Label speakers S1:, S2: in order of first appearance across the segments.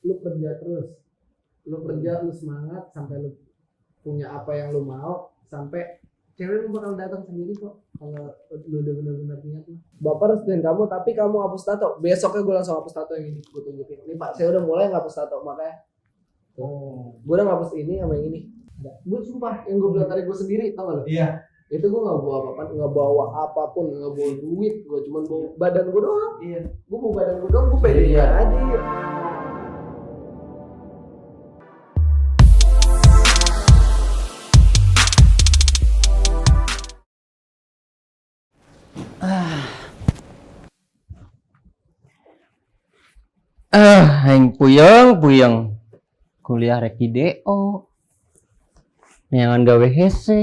S1: lu kerja terus, lu kerja, lu semangat sampai lu punya apa yang lu mau, sampai cewek lu bakal datang sendiri kok kalau lu udah benar-benar niat mah. Bapak restuin kamu, tapi kamu hapus tato. Besoknya gue langsung hapus tato yang ini, gue tunjukin. Ini Pak, saya udah mulai ngapus tato, makanya gue udah ngapus ini sama yang ini. Gue sumpah, yang gue bilang tadi gue sendiri, tau gak lo?
S2: Iya.
S1: Itu gue nggak bawa apa-apa, nggak bawa apapun, nggak bawa duit, gue cuma bawa badan gue doang.
S2: Iya.
S1: Gue bawa badan gue doang, gue pede aja.
S3: Aing puyeng kuliah rek di DO neangan gawe hese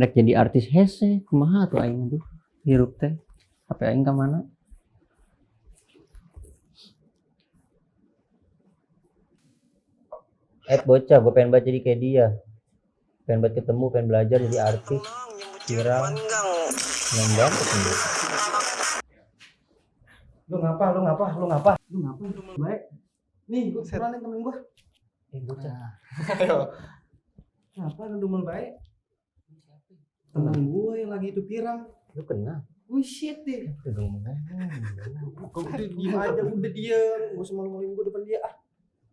S3: rek jadi artis hese kumaha tuh aing tuh hirup teh HP aing ka mana bocah gue pengen banget jadi kayak dia, pengen banget ketemu, pengen belajar jadi artis viral yang banget sendiri.
S2: Lu ngapa?
S1: Baik. Nih, gue kenalin temen gue.
S3: Bocah
S2: Ayo. Ngapa lu dumel baik? Temen gue yang lagi itu pirang.
S3: lu kenal
S2: Wih shit deh.
S3: itu dong mana
S2: Kau udah diem aja, udah diem. Gak usah malu-maluin gue depan dia.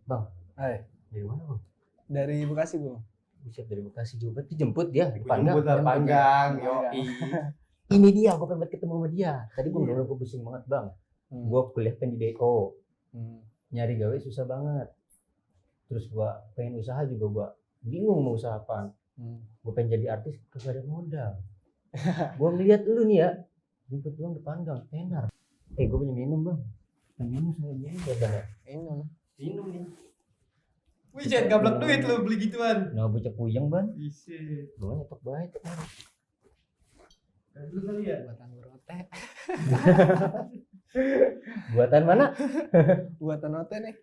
S3: Bang,
S2: Hai.
S3: dari mana bang?
S2: Dari Bekasi gue.
S3: Buset, dari Bekasi juga dijemput dia di
S2: Jemput
S3: Panggang.
S2: Panggang. Yoi.
S3: Ini dia, gue pengen banget ketemu sama dia. Tadi gue bener-bener gue pusing banget bang. Gue kuliah kan di DO, nyari gawe susah banget. Terus gue pengen usaha juga gue bingung mau usaha apaan. Gue pengen jadi artis kagak ada modal. Gue ngeliat lu nih ya, jemput doang di Panggang, tenar. Gue punya minum bang. Minum sama dia ya.
S2: Minum nih. Wih jangan gablak duit lu beli gituan.
S3: Nah bocah puyeng bang.
S2: Isi.
S3: Gue nyetok baik.
S2: Lu kali ya?
S1: Buatan berote.
S3: Buatan mana?
S1: Buatan ote nih.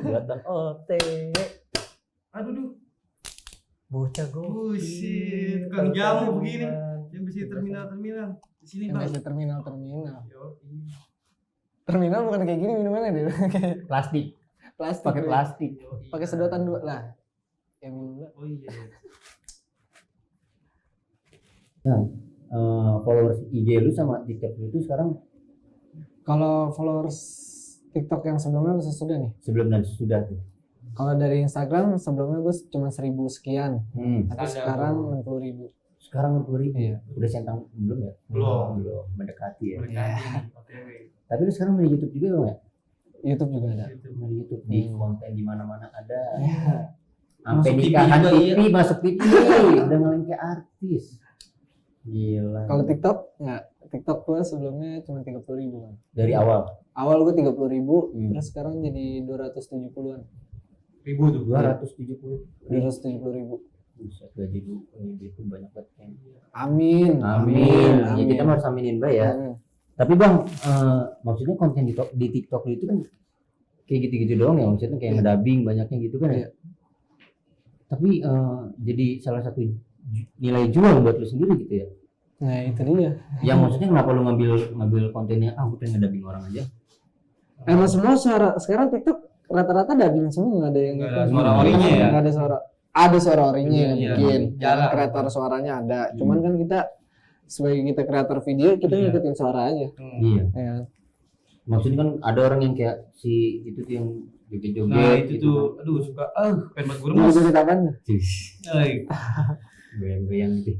S3: Buatan OT.
S2: Aduh duh.
S3: Bocah gue.
S2: Buset, tukang jamu begini. Yang bisa terminal. Di sini bang.
S1: Biasa terminal.
S2: Yoi.
S1: Terminal bukan kayak gini minumannya deh.
S3: Plastik.
S1: Plastik.
S3: Pakai plastik.
S1: Pakai sedotan dua lah. Ya minum dua.
S2: Oh iya.
S3: Followers IG lu sama TikTok lu itu sekarang
S1: Kalau followers TikTok yang sebelumnya udah sesudah nih.
S3: sebelum dan sesudah tuh.
S1: Kalau dari Instagram sebelumnya gue cuma 1000 sekian. Tapi
S2: Standar
S1: sekarang
S2: tuh.
S1: 60.000.
S3: Sekarang 60.000.
S1: Iya.
S3: Udah centang belum ya?
S2: Belum.
S3: Mendekati ya.
S2: Mendekati.
S3: Tapi lu sekarang main YouTube juga bang ya?
S1: YouTube juga ada.
S3: Main YouTube di konten di mana-mana ada.
S1: Ya.
S3: Sampai
S2: Masuk TV
S3: nikahan
S2: juga,
S3: TV, masuk TV, udah ngelain kayak artis. Gila.
S1: Kalau TikTok enggak. TikTok gue sebelumnya cuma 30.000 kan.
S3: Dari awal
S1: Awal gue 30.000,
S3: Hmm.
S1: terus sekarang jadi 270-an.
S2: Ribu tuh.
S3: 270.
S1: 270.000.
S3: Buset, gaji lu itu banyak banget kan.
S1: Amin.
S3: Amin. Ya kita harus aminin Mbak ya.
S1: Hmm.
S3: Tapi bang, maksudnya konten di TikTok itu kan kayak gitu-gitu doang ya, maksudnya kayak ngedubbing banyaknya gitu kan ya.
S1: Iya.
S3: Tapi jadi salah satu nilai jual buat lu sendiri gitu ya.
S1: Nah itu dia.
S3: Yang maksudnya kenapa lu ngambil kontennya, gue pengen ngedubbing orang aja.
S1: Emang semua suara sekarang TikTok rata-rata dubbing semua, nggak ada yang
S2: Nggak ada suara orinya ya?
S1: Nggak ada suara. Ada suara orinya yang
S2: Iya,
S1: bikin.
S2: jarang.
S1: Kreator suaranya ada. Cuman kan kita sebagai kita kreator video kita
S2: Iya.
S1: ngikutin suara aja.
S3: Iya.
S1: Ya.
S3: Maksudnya kan ada orang yang kayak si itu tuh yang joget-joget.
S2: Nah itu
S3: gitu
S2: tuh, aduh suka, pengen banget gue
S1: Mau
S2: remas.
S1: jadi apaan?
S3: Goyang-goyang gitu.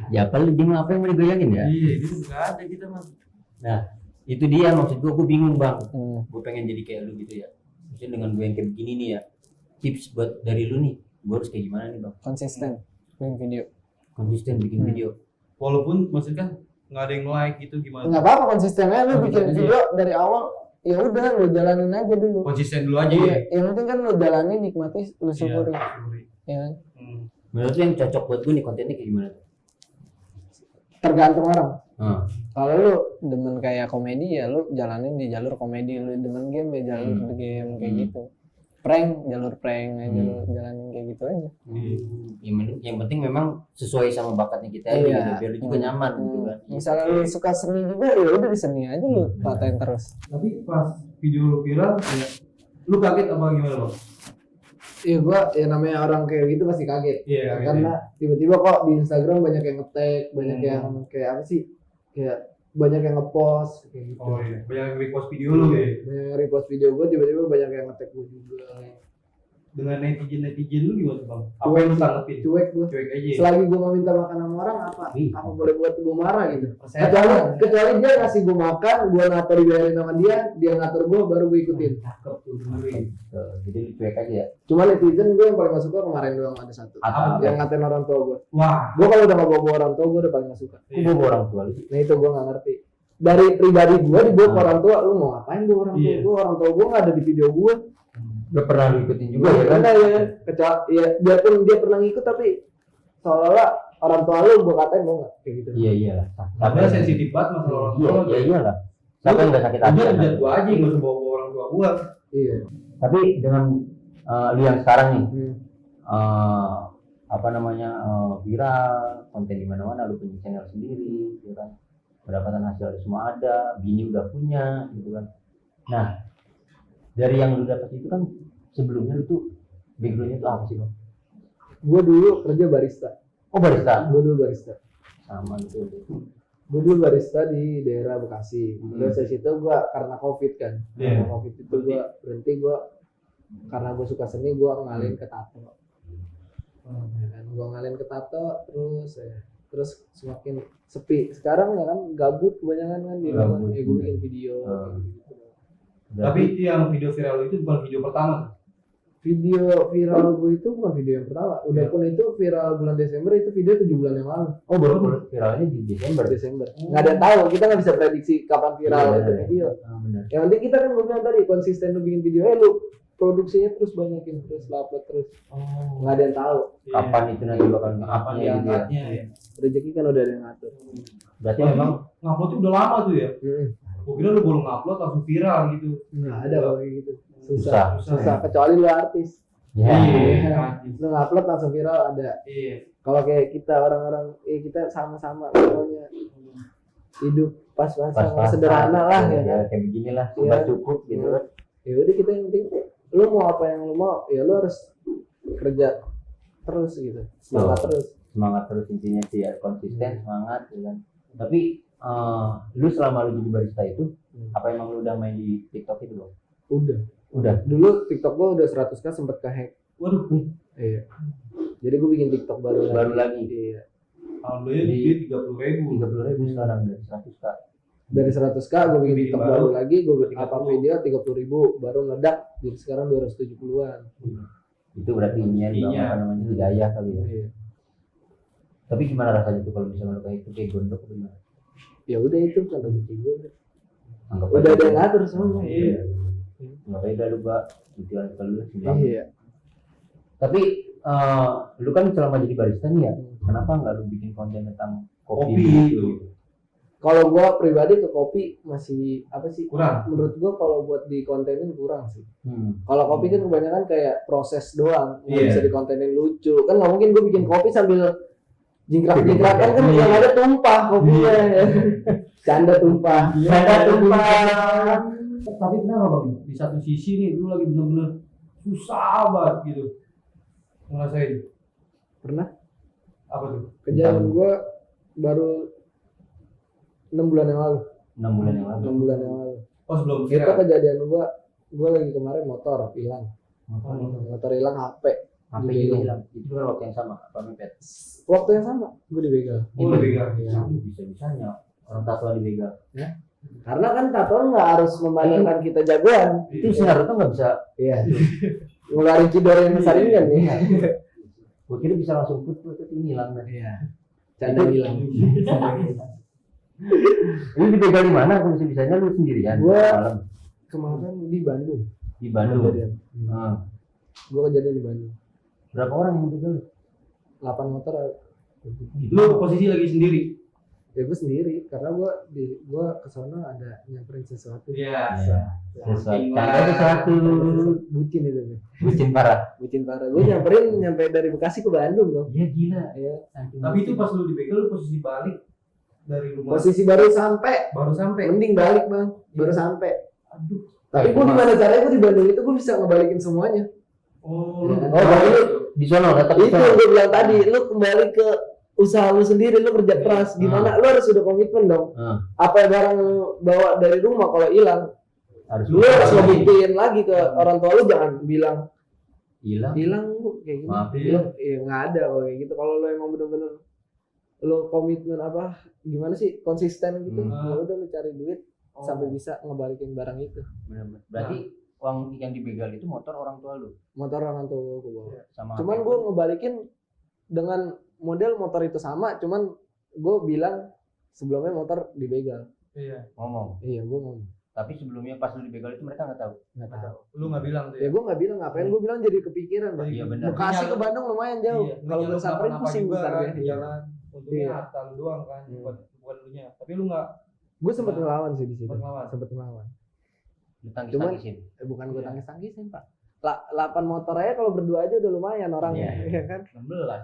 S3: Ya apa lu dia apa yang mau digoyangin ya?
S2: Iya itu nggak ada kita mah.
S3: Nah itu dia maksud gue bingung bang.
S1: Hmm.
S3: Gue pengen jadi kayak lu gitu ya. Maksudnya dengan gue yang kayak begini nih ya. Tips buat dari lu nih, gue harus kayak gimana nih bang?
S1: Konsisten bikin video.
S3: Konsisten bikin video.
S2: Walaupun maksudnya nggak ada yang like gitu gimana?
S1: Nggak apa-apa konsisten aja lu bikin
S2: Konsisten aja.
S1: video dari awal. Ya udah lu jalanin aja dulu.
S2: Konsisten dulu aja
S1: Iya,
S2: ya.
S1: yang penting kan lu jalanin, nikmati, lu syukuri.
S2: Iya.
S1: Ya kan?
S3: Menurut lu yang cocok buat gue nih kontennya kayak gimana?
S1: Tergantung orang.
S3: Nah,
S1: Kalau lu demen kayak komedi ya lu jalanin di jalur komedi, lu demen game ya jalur game kayak gitu. Prank, jalur prank aja lu jalanin kayak gitu aja.
S3: yang penting memang sesuai sama bakatnya kita aja,
S1: Iya.
S3: gitu, biar lu juga nyaman gitu kan.
S1: Misalnya lu suka seni juga ya udah di seni aja lu paten terus.
S2: Tapi pas video lu viral, ya, lu kaget apa gimana bang?
S1: Iya gua ya namanya orang kayak gitu pasti kaget.
S2: Iya.
S1: Karena tiba-tiba kok di Instagram banyak yang nge-tag, banyak
S2: Hmm.
S1: yang kayak apa sih? Kayak banyak yang nge-post kayak gitu.
S2: Oh iya, banyak yang repost video lu ya.
S1: Banyak yang repost video gua, tiba-tiba banyak yang nge-tag gua juga.
S2: Dengan netizen lu gimana tuh bang? Apa yang lu tanggepin?
S1: Cuek gua.
S2: Cuek aja.
S1: Selagi gua nggak minta makan sama orang apa boleh buat gua marah gitu. Kecuali dia ngasih gua makan, gua ngatur dibayarin sama dia ngatur gua baru gua ikutin.
S2: Cakep tuh dengerin.
S3: Jadi cuek aja ya.
S1: Cuma netizen gua yang paling gak suka kemarin doang ada satu.
S3: Apa?
S1: Yang ngatain orang tua gua.
S2: Wah.
S1: Gua kalau udah nggak bawa orang tua gua udah paling gak suka.
S3: Gue bawa orang tua lu sih.
S1: Nah itu gua nggak ngerti. Dari pribadi gua dibawa ke orang tua, lu mau ngapain gua orang tua
S2: Iya.
S1: gua? Orang tua gua nggak ada di video gua.
S3: Udah pernah lu ikutin juga ya kan?
S1: Enggak ya, kecuali ya biarpun dia pernah ngikut tapi seolah-olah orang tua lu gua katain mau nggak kayak gitu.
S3: Iya iyalah.
S2: Tapi sensitif banget masalah orang tua.
S3: Iya iyalah. Siapa yang nggak sakit hati?
S2: Udah
S3: kan?
S2: lihat gua aja nggak usah bawa orang tua gua.
S1: Iya.
S3: Tapi dengan lu yang sekarang nih,
S1: Hmm.
S3: apa namanya viral, konten di mana-mana, lu punya channel sendiri, gitu kan? Pendapatan hasil semua ada, bini udah punya, gitu kan? Nah, dari yang lu dapat itu kan sebelumnya lu tuh backgroundnya tuh apa sih bang?
S1: Gua dulu kerja barista.
S3: Oh barista.
S1: Gua dulu barista.
S3: Sama gitu.
S1: Gue dulu barista di daerah Bekasi.
S3: Hmm.
S1: Terus dari situ gue karena COVID kan,
S2: Iya.
S1: karena COVID itu gue berhenti karena gue suka seni gue ngalihin ke tato. Ya kan, gue ngalihin ke tato terus semakin sepi. Sekarang ya kan gabut kebanyakan kan di rumah.
S3: Gabut.
S1: Ya gue bikin video.
S3: Hmm.
S1: Gitu.
S2: Tapi itu yang video viral itu bukan video pertama.
S1: Video viral gue itu bukan video yang pertama. Udah
S2: Ya.
S1: pun itu viral bulan Desember, itu video 7 bulan yang lalu.
S3: Oh baru viralnya di Desember.
S1: Desember. Nggak ada yang tahu. Kita nggak bisa prediksi kapan viral
S3: Iya,
S1: itu
S3: iya.
S1: video.
S3: Ah, benar.
S1: Yang penting kita kan bilang tadi konsisten lu bikin video, lu produksinya terus banyakin terus upload terus.
S2: Oh.
S1: Nggak ada yang tahu.
S3: Kapan itu nanti bakal
S2: Kapan
S3: nge-upnya gitu ya?
S2: diangkatnya ya?
S1: Rezeki kan udah ada yang ngatur.
S3: Berarti
S2: Wah,
S3: memang
S2: ngupload tuh udah lama tuh ya. Gua kira lu baru ngupload langsung viral gitu.
S1: Nggak ada kalau kayak gitu.
S3: Susah.
S1: Susah. Kecuali lu artis.
S3: ya.
S2: Iya.
S1: Lu ngupload langsung viral ada.
S2: Iya.
S1: Kalau kayak kita orang-orang, kita sama-sama pokoknya hidup pas-pasan, sederhana lah ya kan.
S3: Kayak beginilah,
S1: Iya.
S3: sudah cukup gitu kan.
S1: Ya udah kita yang penting lu mau apa yang lu mau, ya lu harus kerja terus gitu. Semangat terus.
S3: Semangat terus intinya sih ya, konsisten, semangat gitu kan. Tapi lu selama lu jadi barista itu, apa emang lu udah main di TikTok itu loh?
S1: Udah. Dulu TikTok gua udah 100k sempet ke-hack.
S2: Waduh.
S1: Iya. Jadi gue bikin TikTok baru
S3: lagi.
S1: Iya.
S2: Alhamdulillah
S3: Di-
S2: dia 30.000.
S3: 30.000 sekarang dari 100k.
S1: Dari 100k gue bikin
S2: Bikin
S1: TikTok
S2: baru.
S1: baru lagi, gue bikin
S2: 30.
S1: apa video 30.000 baru ngedak jadi sekarang 270-an.
S3: Itu berarti inian bang,
S2: Iya.
S3: apa namanya hidayah kali ya.
S1: Iya.
S3: Tapi gimana rasanya tuh kalau misalnya lu kayak itu kayak gondok apa gimana?
S1: Ya udah itu kan rezeki gue.
S3: Anggap
S1: Udah
S3: aja.
S1: ada yang ngatur semua.
S2: Iya.
S3: Nggak beda lu gak gitu kan kalau lu sembang.
S1: Iya.
S3: Tapi lu kan selama jadi barista nih ya, kenapa nggak lu bikin konten tentang kopi,
S2: Kopi
S3: gitu?
S2: itu.
S1: Kalau gue pribadi ke kopi masih apa sih?
S2: Kurang.
S1: Menurut gue kalau buat dikontenin kurang sih.
S3: Hmm.
S1: Kalau kopi kan kebanyakan kayak proses doang, nggak
S2: Iya.
S1: bisa dikontenin lucu. Kan nggak mungkin gue bikin kopi sambil jingkrak-jingkrakan kan
S3: Iya.
S1: yang ada tumpah kopinya. Ya. Canda tumpah.
S3: Canda tumpah.
S2: Tapi kenapa bang? Di satu sisi nih lu lagi bener-bener susah banget gitu. Ngerasain
S1: Pernah
S2: apa tuh?
S1: kejadian gue baru 6 bulan yang lalu.
S3: 6 bulan yang lalu.
S1: 6 bulan yang lalu.
S2: Oh sebelum
S1: Itu
S2: viral.
S1: kejadian gue lagi kemarin motor hilang. Motor hilang, HP.
S3: Sampai
S1: Dibegal.
S3: juga hilang. Itu kan waktu yang sama, apa mepet?
S1: Waktu yang sama gue dibegal.
S2: Oh, dibegal.
S1: Iya.
S3: Bisa-bisanya orang tatoan dibegal.
S1: Karena kan tato nggak harus membandingkan kita jagoan.
S3: Itu seharusnya nggak bisa.
S1: Iya. Ngeluarin cidor yang besarin kan nih.
S3: Gue kira bisa langsung put ini hilang.
S1: Iya. Canda hilang.
S3: Ini dibegal di mana? Aku bisa-bisanya lu sendirian.
S1: Gua-
S3: malam
S1: Kemarin di Bandung.
S3: di Bandung.
S1: Kejadian.
S3: Hmm.
S1: Gue kejadian di Bandung.
S3: Berapa orang yang dibegal?
S1: 8 motor.
S2: Lu posisi lagi sendiri.
S1: Ya gue sendiri karena gue kesana ada nyamperin sesuatu.
S2: Iya.
S3: Sesuatu. Ada sesuatu.
S1: Bucin itu gue.
S3: Bucin parah.
S1: Bucin parah. Gue nyampe dari Bekasi ke Bandung dong.
S3: Iya gila.
S1: Ya.
S2: Tapi itu pas lu dibegal lu posisi balik dari rumah.
S1: Posisi baru sampai.
S2: Baru sampai.
S1: Mending balik bang. Baru sampai.
S2: Aduh.
S1: Tapi gue gimana caranya gue di Bandung itu gue bisa ngebalikin semuanya.
S2: Oh,
S1: Ya.
S3: Oh, berarti lu di sono tetap di
S1: Itu
S3: sono.
S1: yang gue bilang tadi, lu kembali ke usaha lu sendiri, lu kerja keras. Gimana? Lu harus udah komitmen dong. Apa yang barang lu bawa dari rumah kalau hilang,
S3: Harus
S1: lu harus ngebuktiin lagi ke orang tua lu, jangan bilang
S3: hilang.
S1: Bu kayak gitu.
S3: Maaf,
S1: Iya, nggak ada kalau kayak gitu. Kalau lu emang bener-bener lu komitmen apa gimana sih konsisten gitu, ya udah lu cari duit sampai bisa ngebalikin barang itu.
S3: Benar-benar. Berarti uang yang dibegal itu motor orang tua lu.
S1: Motor orang tua gue bawa.
S3: Sama
S1: Cuman gue ngebalikin dengan model motor itu sama, cuman gue bilang sebelumnya motor dibegal.
S2: Iya.
S3: ngomong.
S1: Iya, gue ngomong.
S3: Tapi sebelumnya pas lu dibegal itu mereka nggak tahu.
S1: Nggak tahu.
S2: Lu nggak bilang tuh
S1: Ya gue nggak bilang, ngapain gue bilang jadi kepikiran, Bang.
S3: Iya benar.
S1: Bekasi ke Bandung lumayan jauh.
S2: Iya,
S1: Kalau gue samperin pusing
S2: juga
S1: bentar
S2: kan,
S1: ya.
S2: di jalan. Untungnya
S1: Iya.
S2: harta lu doang kan, bukan lu nya. Tapi lu nggak
S1: Gue sempet ngelawan sih di situ.
S2: Sempet ngelawan.
S1: Sempet ngelawan.
S3: Lu tangkis-tangkisin.
S1: Bukan gue
S2: Iya.
S1: tangis-tangisin, Pak. 8 motor aja kalau berdua aja udah lumayan orangnya,
S3: Iya.
S1: ya kan?
S3: 16.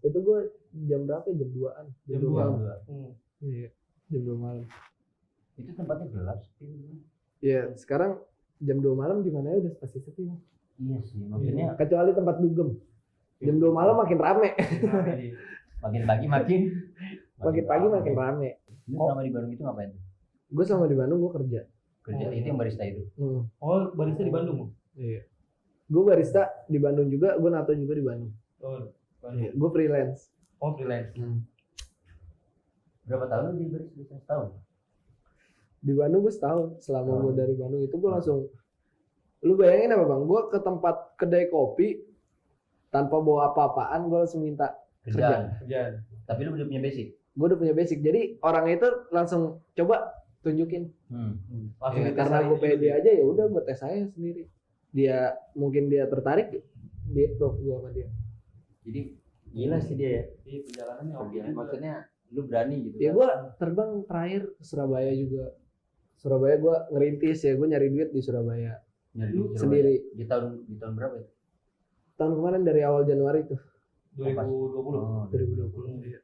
S1: Itu gue jam berapa ya? Jam 2-an.
S2: Jam
S1: 2
S2: 2.
S1: malam.
S2: Hmm.
S1: Iya. Jam 2 malam.
S3: Itu tempatnya gelap sepi.
S1: Iya, sekarang jam 2 malam di mana ya udah pasti sepi, Bang.
S3: Iya sih, maksudnya
S1: Kecuali tempat dugem. Jam 2 malam makin rame.
S3: makin pagi makin
S1: Makin pagi makin rame.
S3: Lu selama di Bandung itu ngapain?
S1: Gue sama di Bandung gue kerja.
S3: Kerja itu yang barista itu.
S2: Oh, barista di Bandung.
S1: Iya. Gue barista di Bandung juga, gue nato juga di Bandung.
S2: Oh,
S1: Iya. Gue freelance.
S2: oh freelance.
S3: Berapa tahun lu di barista? Setahun.
S1: Di Bandung gue setahun. Selama gue dari Bandung itu gue langsung, lu bayangin apa Bang? Gue ke tempat kedai kopi tanpa bawa apa-apaan, gue langsung minta
S3: Kerjaan.
S2: Kerjaan.
S3: Tapi lu udah punya basic.
S1: gue udah punya basic. Jadi orang itu langsung coba tunjukin.
S2: Langsung
S1: Ya,
S2: dites
S1: karena
S2: hari
S1: gue
S2: itu
S1: pede
S2: juga.
S1: aja ya udah gue tes saya sendiri. Dia mungkin dia tertarik, dia tuh gue sama dia.
S3: Jadi gila sih dia ya.
S2: Di perjalanannya oke
S3: Kerjaan.
S2: juga.
S3: Maksudnya lu berani gitu.
S1: Ya
S3: kan?
S1: gue terbang terakhir ke Surabaya juga. Surabaya gue ngerintis ya, gue nyari duit di Surabaya
S3: Nyari
S2: Lu
S3: di Surabaya.
S1: sendiri.
S3: Di tahun berapa itu?
S1: Tahun kemarin dari awal Januari tuh
S2: 2020.
S3: Oh,
S1: 2020. Iya.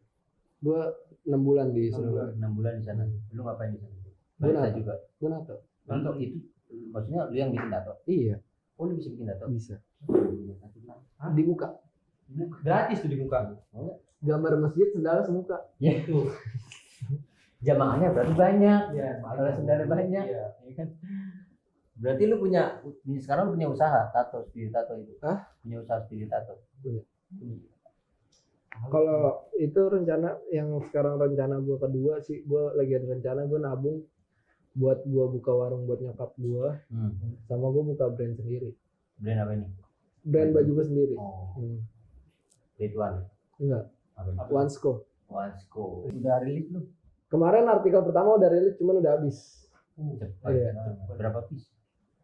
S1: Gue 6 bulan di
S2: 6
S1: Surabaya.
S3: 6 bulan di sana. Lu ngapain di sana?
S1: Gua
S3: Barista
S1: nato.
S3: juga.
S1: Gue nato.
S3: Nato itu maksudnya lu yang bikin tato.
S1: Iya,
S3: Oh, lu bisa bikin tato.
S1: bisa.
S2: Hah?
S1: Di muka.
S2: Gratis tuh di muka.
S1: Gambar masjid sendal semuka.
S3: Ya.
S2: Tuh.
S3: Jamaahnya berarti banyak.
S2: Iya,
S3: Kalau sendalnya banyak.
S2: Iya.
S3: Ya kan? Berarti lu punya sekarang lu punya usaha tato, studio tato itu.
S1: Hah?
S3: Punya usaha studio tato.
S1: Punya. Kalau itu rencana yang sekarang rencana gue kedua sih, gue lagi ada rencana gue nabung buat gue buka warung buat nyokap gue, sama gue buka brand sendiri,
S3: Brand apa ini?
S1: brand baju gue sendiri.
S3: Oh,
S1: Hmm.
S3: Ridwan.
S1: Enggak,
S3: Apa ini?
S1: Wansco.
S3: Wansco. Udah rilis lu?
S1: Kemarin artikel pertama udah rilis, cuman udah habis.
S3: Cepat.
S1: Iya.
S3: Berapa piece?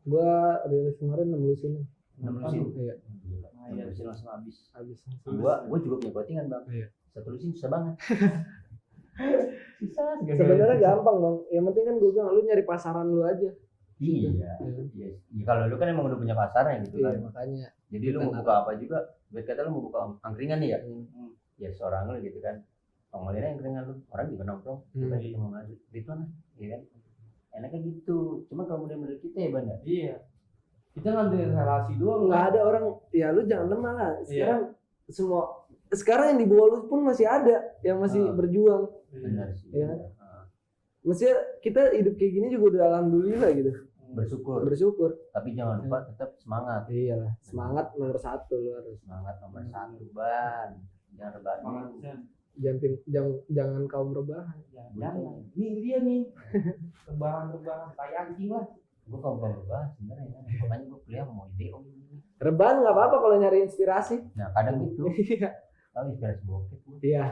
S1: Gue rilis kemarin 6 lusin.
S3: 6 lusin.
S1: Iya,
S3: Gila. 6 lusin langsung habis.
S1: habis.
S3: Gua juga punya clothingan, Bang.
S1: Iya.
S3: Satu lusin susah banget. Susah.
S1: Sebenarnya gampang bang, yang penting kan gue bilang lu nyari pasaran lu aja.
S3: Iya.
S1: Iya.
S3: Iya. Ya, kalau lu kan emang udah punya pasarnya gitu
S1: Iya,
S3: kan.
S1: makanya.
S3: Jadi lu mau buka apa juga, buat kata lu mau buka angkringan nih ya. Ya seorang lu gitu kan. Ngomongin angkringan lu, orang juga nongkrong, bukan gitu mau masuk. Itu kan, iya kan. Enaknya gitu. Cuma kalau model-model kita ya Bang.
S2: Iya. Kita ngambil relasi doang.
S1: Nggak ada orang, ya lu jangan lemah lah. Sekarang yang di bawah lu pun masih ada yang masih berjuang.
S3: Benar sih.
S1: Iya. Maksudnya kita hidup kayak gini juga udah alhamdulillah gitu. Bersyukur.
S3: Tapi jangan lupa tetap semangat.
S1: Iyalah, semangat nomor 1 lu harus.
S3: Semangat nomor 1 Ban. Jangan rebahan.
S1: Jangan kaum rebahan.
S2: Jangan. Nih dia nih. Rebahan kayak anjing lah.
S3: Gue kalau rebahan sebenarnya makanya gue kuliah mau IDO ini.
S1: Rebahan nggak apa-apa kalau nyari inspirasi.
S3: Nah kadang gitu.
S1: Iya.
S3: Tahu inspirasi bokep gue.
S1: Iya.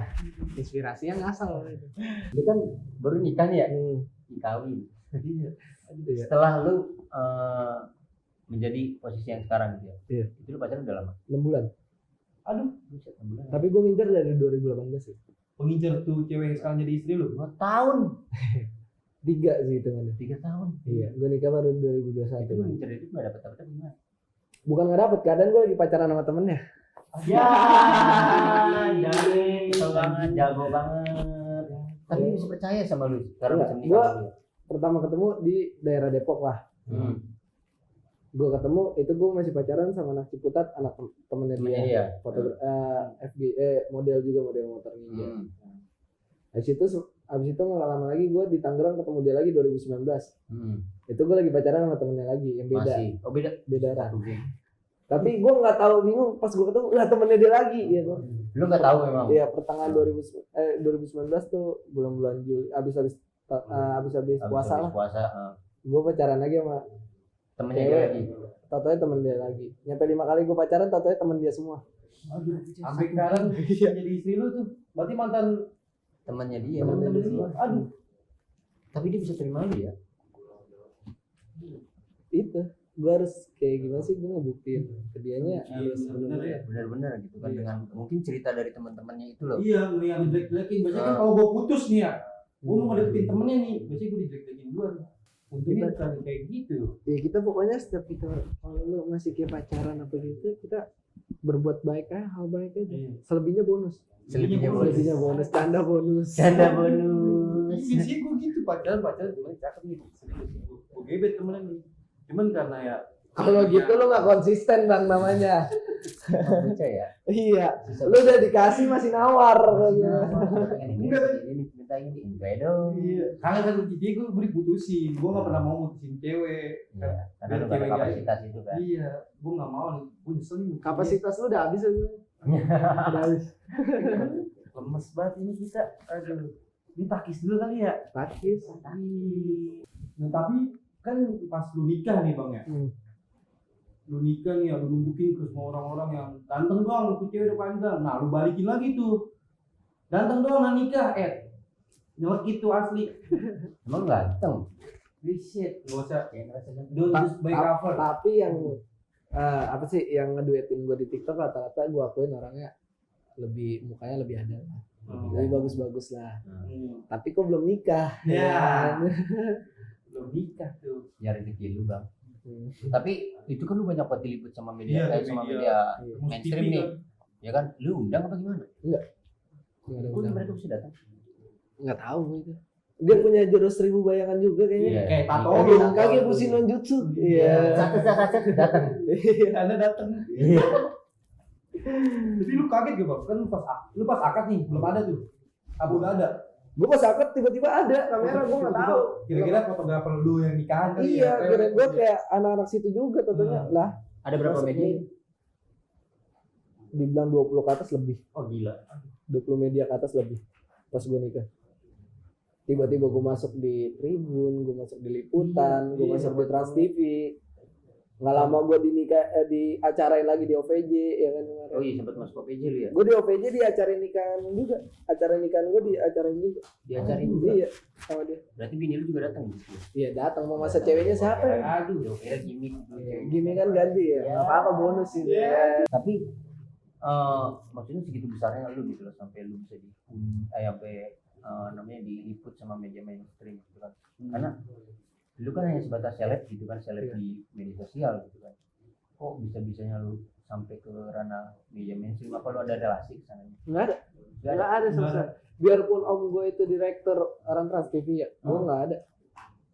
S1: Inspirasi yang ngasal itu.
S3: Lu kan baru nikah nih ya?
S1: Hmm.
S3: Kawin.
S1: Iya.
S3: Setelah lu menjadi posisi yang sekarang gitu ya.
S1: Iya.
S3: Itu lu pacaran udah lama?
S1: 6 bulan.
S2: Aduh.
S3: Buset, 6 bulan.
S1: Tapi gue ngincer dari 2018 sih.
S2: Pengincar tuh cewek yang sekarang jadi istri lu.
S3: 2 tahun.
S1: 3 sih itu mana.
S3: 3 tahun.
S1: Iya, gue nikah baru
S3: Itu lu
S1: 2021.
S3: ngincer itu gak dapet gimana?
S1: Bukan nggak dapet, kadang gue lagi pacaran sama temennya.
S3: Ya, jago banget, jago banget. Tapi bisa percaya sama lu karena
S1: Enggak,
S3: bisa
S1: gua
S3: menikah.
S1: Pertama ketemu di daerah Depok lah. Gue ketemu itu gue masih pacaran sama anak Ciputat, anak temennya
S3: Temennya
S1: dia,
S3: dia.
S1: model juga, model motor ninja. Abis itu nggak lama lagi gue di Tangerang ketemu dia lagi 2019. Itu gue lagi pacaran sama temennya lagi yang beda.
S3: Masih. Oh beda.
S1: Satu geng. Tapi gue nggak tahu, bingung pas gue ketemu lah temennya dia lagi gitu.
S3: Lu nggak tahu memang.
S1: Iya, pertengahan 2019 tuh bulan-bulan Juli, abis puasa lah. Gue pacaran lagi sama
S3: Temennya dia lagi.
S1: tatonya temen dia lagi. Nyampe 5 kali gue pacaran, tatonya temen dia semua.
S2: Aduh, sampai sekarang jadi istri lu tuh. Berarti mantan
S3: Temennya dia.
S1: Temennya dia semua.
S2: Aduh.
S3: Tapi dia bisa terima lu ya.
S1: Itu gue harus kayak gimana sih, gue ngebuktiin ke dianya harus
S2: bener ya.
S3: Benar-benar gitu kan,
S2: Iya.
S3: dengan mungkin cerita dari teman-temannya itu loh.
S2: Iya, yang jelek-jelekin. Biasanya kan kalau gue putus nih ya, gue mau deketin temennya nih, biasanya gue dijelek-jelekin duluan. Untungnya bukan kayak gitu.
S1: Ya kita pokoknya setiap kita kalau lu masih kayak pacaran apa gitu, kita berbuat baik aja, hal baik aja.
S2: Iya.
S1: Selebihnya bonus.
S3: Selebihnya
S1: Selebihnya bonus, tanda bonus.
S3: Canda bonus.
S2: Biasanya gue gitu, pacaran temennya cakep nih. Gue gebet temennya nih. Cuman karena ya
S1: Kalau gitu lu nggak konsisten bang namanya.
S3: Bocah ya.
S1: Iya. Lu udah dikasih masih nawar.
S3: Ini minta ini enggak dong.
S2: iya, karena kan dia gue diputusin, gue nggak pernah mau mutusin cewek.
S3: Iya, karena lu gak ada kapasitas itu kan.
S2: Iya, gue nggak mau nih, gue nyesel nih.
S1: Kapasitas lu udah habis lu. Udah habis.
S2: Lemes banget ini kita. Aduh, ini takis dulu kali ya.
S1: Takis.
S2: Nah tapi kan pas lu nikah nih bang ya, lu nikah nih ya, lu nunjukin ke semua orang-orang yang ganteng doang, tuh cewek udah panjang. Nah lu balikin lagi tuh, ganteng doang nah nikah, nyelekit tuh asli.
S3: Emang ganteng.
S2: Shit, gak usah.
S3: Ya ngerasa ganteng.
S2: Don't just by cover.
S1: Tapi yang apa sih yang ngeduetin gue di TikTok rata-rata gue akuin orangnya mukanya lebih ada lah. Lebih bagus-bagus lah. Tapi kok belum nikah.
S2: Ya.
S1: kan?
S2: Belum nikah tuh.
S3: Ya rezeki lu bang. Tapi itu kan lu banyak banget diliput sama media,
S2: Iya,
S3: sama
S2: media.
S3: media mainstream nih. Ya kan, lu undang apa gimana?
S1: Nggak ada
S3: Kok
S1: undang.
S3: mereka bisa datang?
S1: Nggak tahu gue itu. Dia punya jurus 1000 bayangan juga kayaknya.
S3: Iya.
S2: Kayak tato.
S1: Kage busi nonjutsu. Iya.
S3: Satu datang.
S2: Anda datang.
S3: Iya.
S2: Tapi lu kaget gak bang? Kan lu pas akad nih, belum ada tuh. Apa udah ada?
S1: Gue pas akad tiba-tiba ada kamera, gue nggak tahu.
S2: Kira-kira fotografer lu yang nikahan kali
S1: Iya,
S2: ya?
S1: kira gue kayak anak-anak situ juga tentunya lah.
S3: Ada berapa
S1: Masuk
S3: media?
S1: nih. Dibilang 20 ke atas lebih.
S3: Oh gila.
S1: 20 media ke atas lebih pas gue nikah. Tiba-tiba gue masuk di Tribun, gue masuk di Liputan, gue
S2: Iya,
S1: masuk di Trans TV. Nggak lama gue diacarain lagi di OVJ ya kan.
S3: Oh iya sempat masuk OPJ lu ya?
S1: Gue di OVJ diacarain nikahan juga. Acara nikahan gue diacarain juga.
S3: Diajarin juga.
S1: Iya, sama dia.
S3: Berarti bini lu juga datang gitu.
S1: Iya datang, mau masa ceweknya siapa ya?
S3: Aduh, kira gimmick.
S1: Gini kan ganti ya, nggak apa-apa bonus sih.
S2: Iya.
S3: Tapi maksudnya segitu besarnya lu gitu loh sampai lu bisa sampai namanya diliput sama media mainstream gitu kan. Karena lu kan hanya sebatas seleb gitu kan, seleb di media sosial gitu kan. Kok bisa-bisanya lu sampai ke ranah media mainstream? Apa lu ada relasi ke sana?
S1: Nggak ada,
S3: Nggak
S1: nggak ada sama sekali. Biarpun om gue itu direktur orang Trans TV ya, gue nggak ada.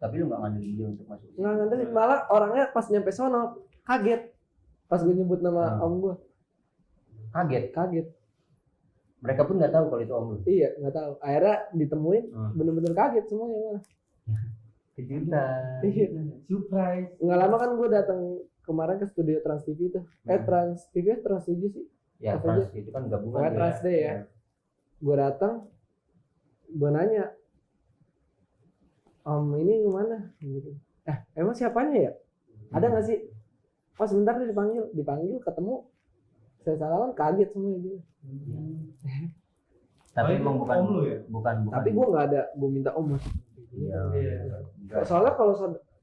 S3: Tapi lu nggak ngandelin dia untuk masuk.
S1: Nggak ngandelin, malah orangnya pas nyampe sono kaget. Pas gue nyebut nama om gue, kaget.
S3: Mereka pun nggak tahu kalau itu om lu.
S1: Iya, nggak tahu. Akhirnya ditemuin, bener-bener kaget semuanya malah.
S3: Kejutan.
S1: Iya.
S2: Surprise.
S1: Nggak lama kan gue datang kemarin ke studio Trans TV itu. Trans TV Trans 7 sih.
S3: Ya
S1: Apa
S3: Trans
S1: aja?
S3: itu kan gabungan.
S1: Pokoknya Trans Day ya. Gue datang, gue nanya, om ini kemana? Gitu. Emang siapanya ya? Ada nggak sih? Oh sebentar dia dipanggil ketemu. Saya salaman kaget semua gitu.
S3: Tapi
S2: Oh, itu
S3: emang bukan
S2: om lu ya?
S3: bukan.
S1: Tapi gue nggak ada, gue minta om masuk.
S3: Iya. Enggak.
S1: Soalnya kalau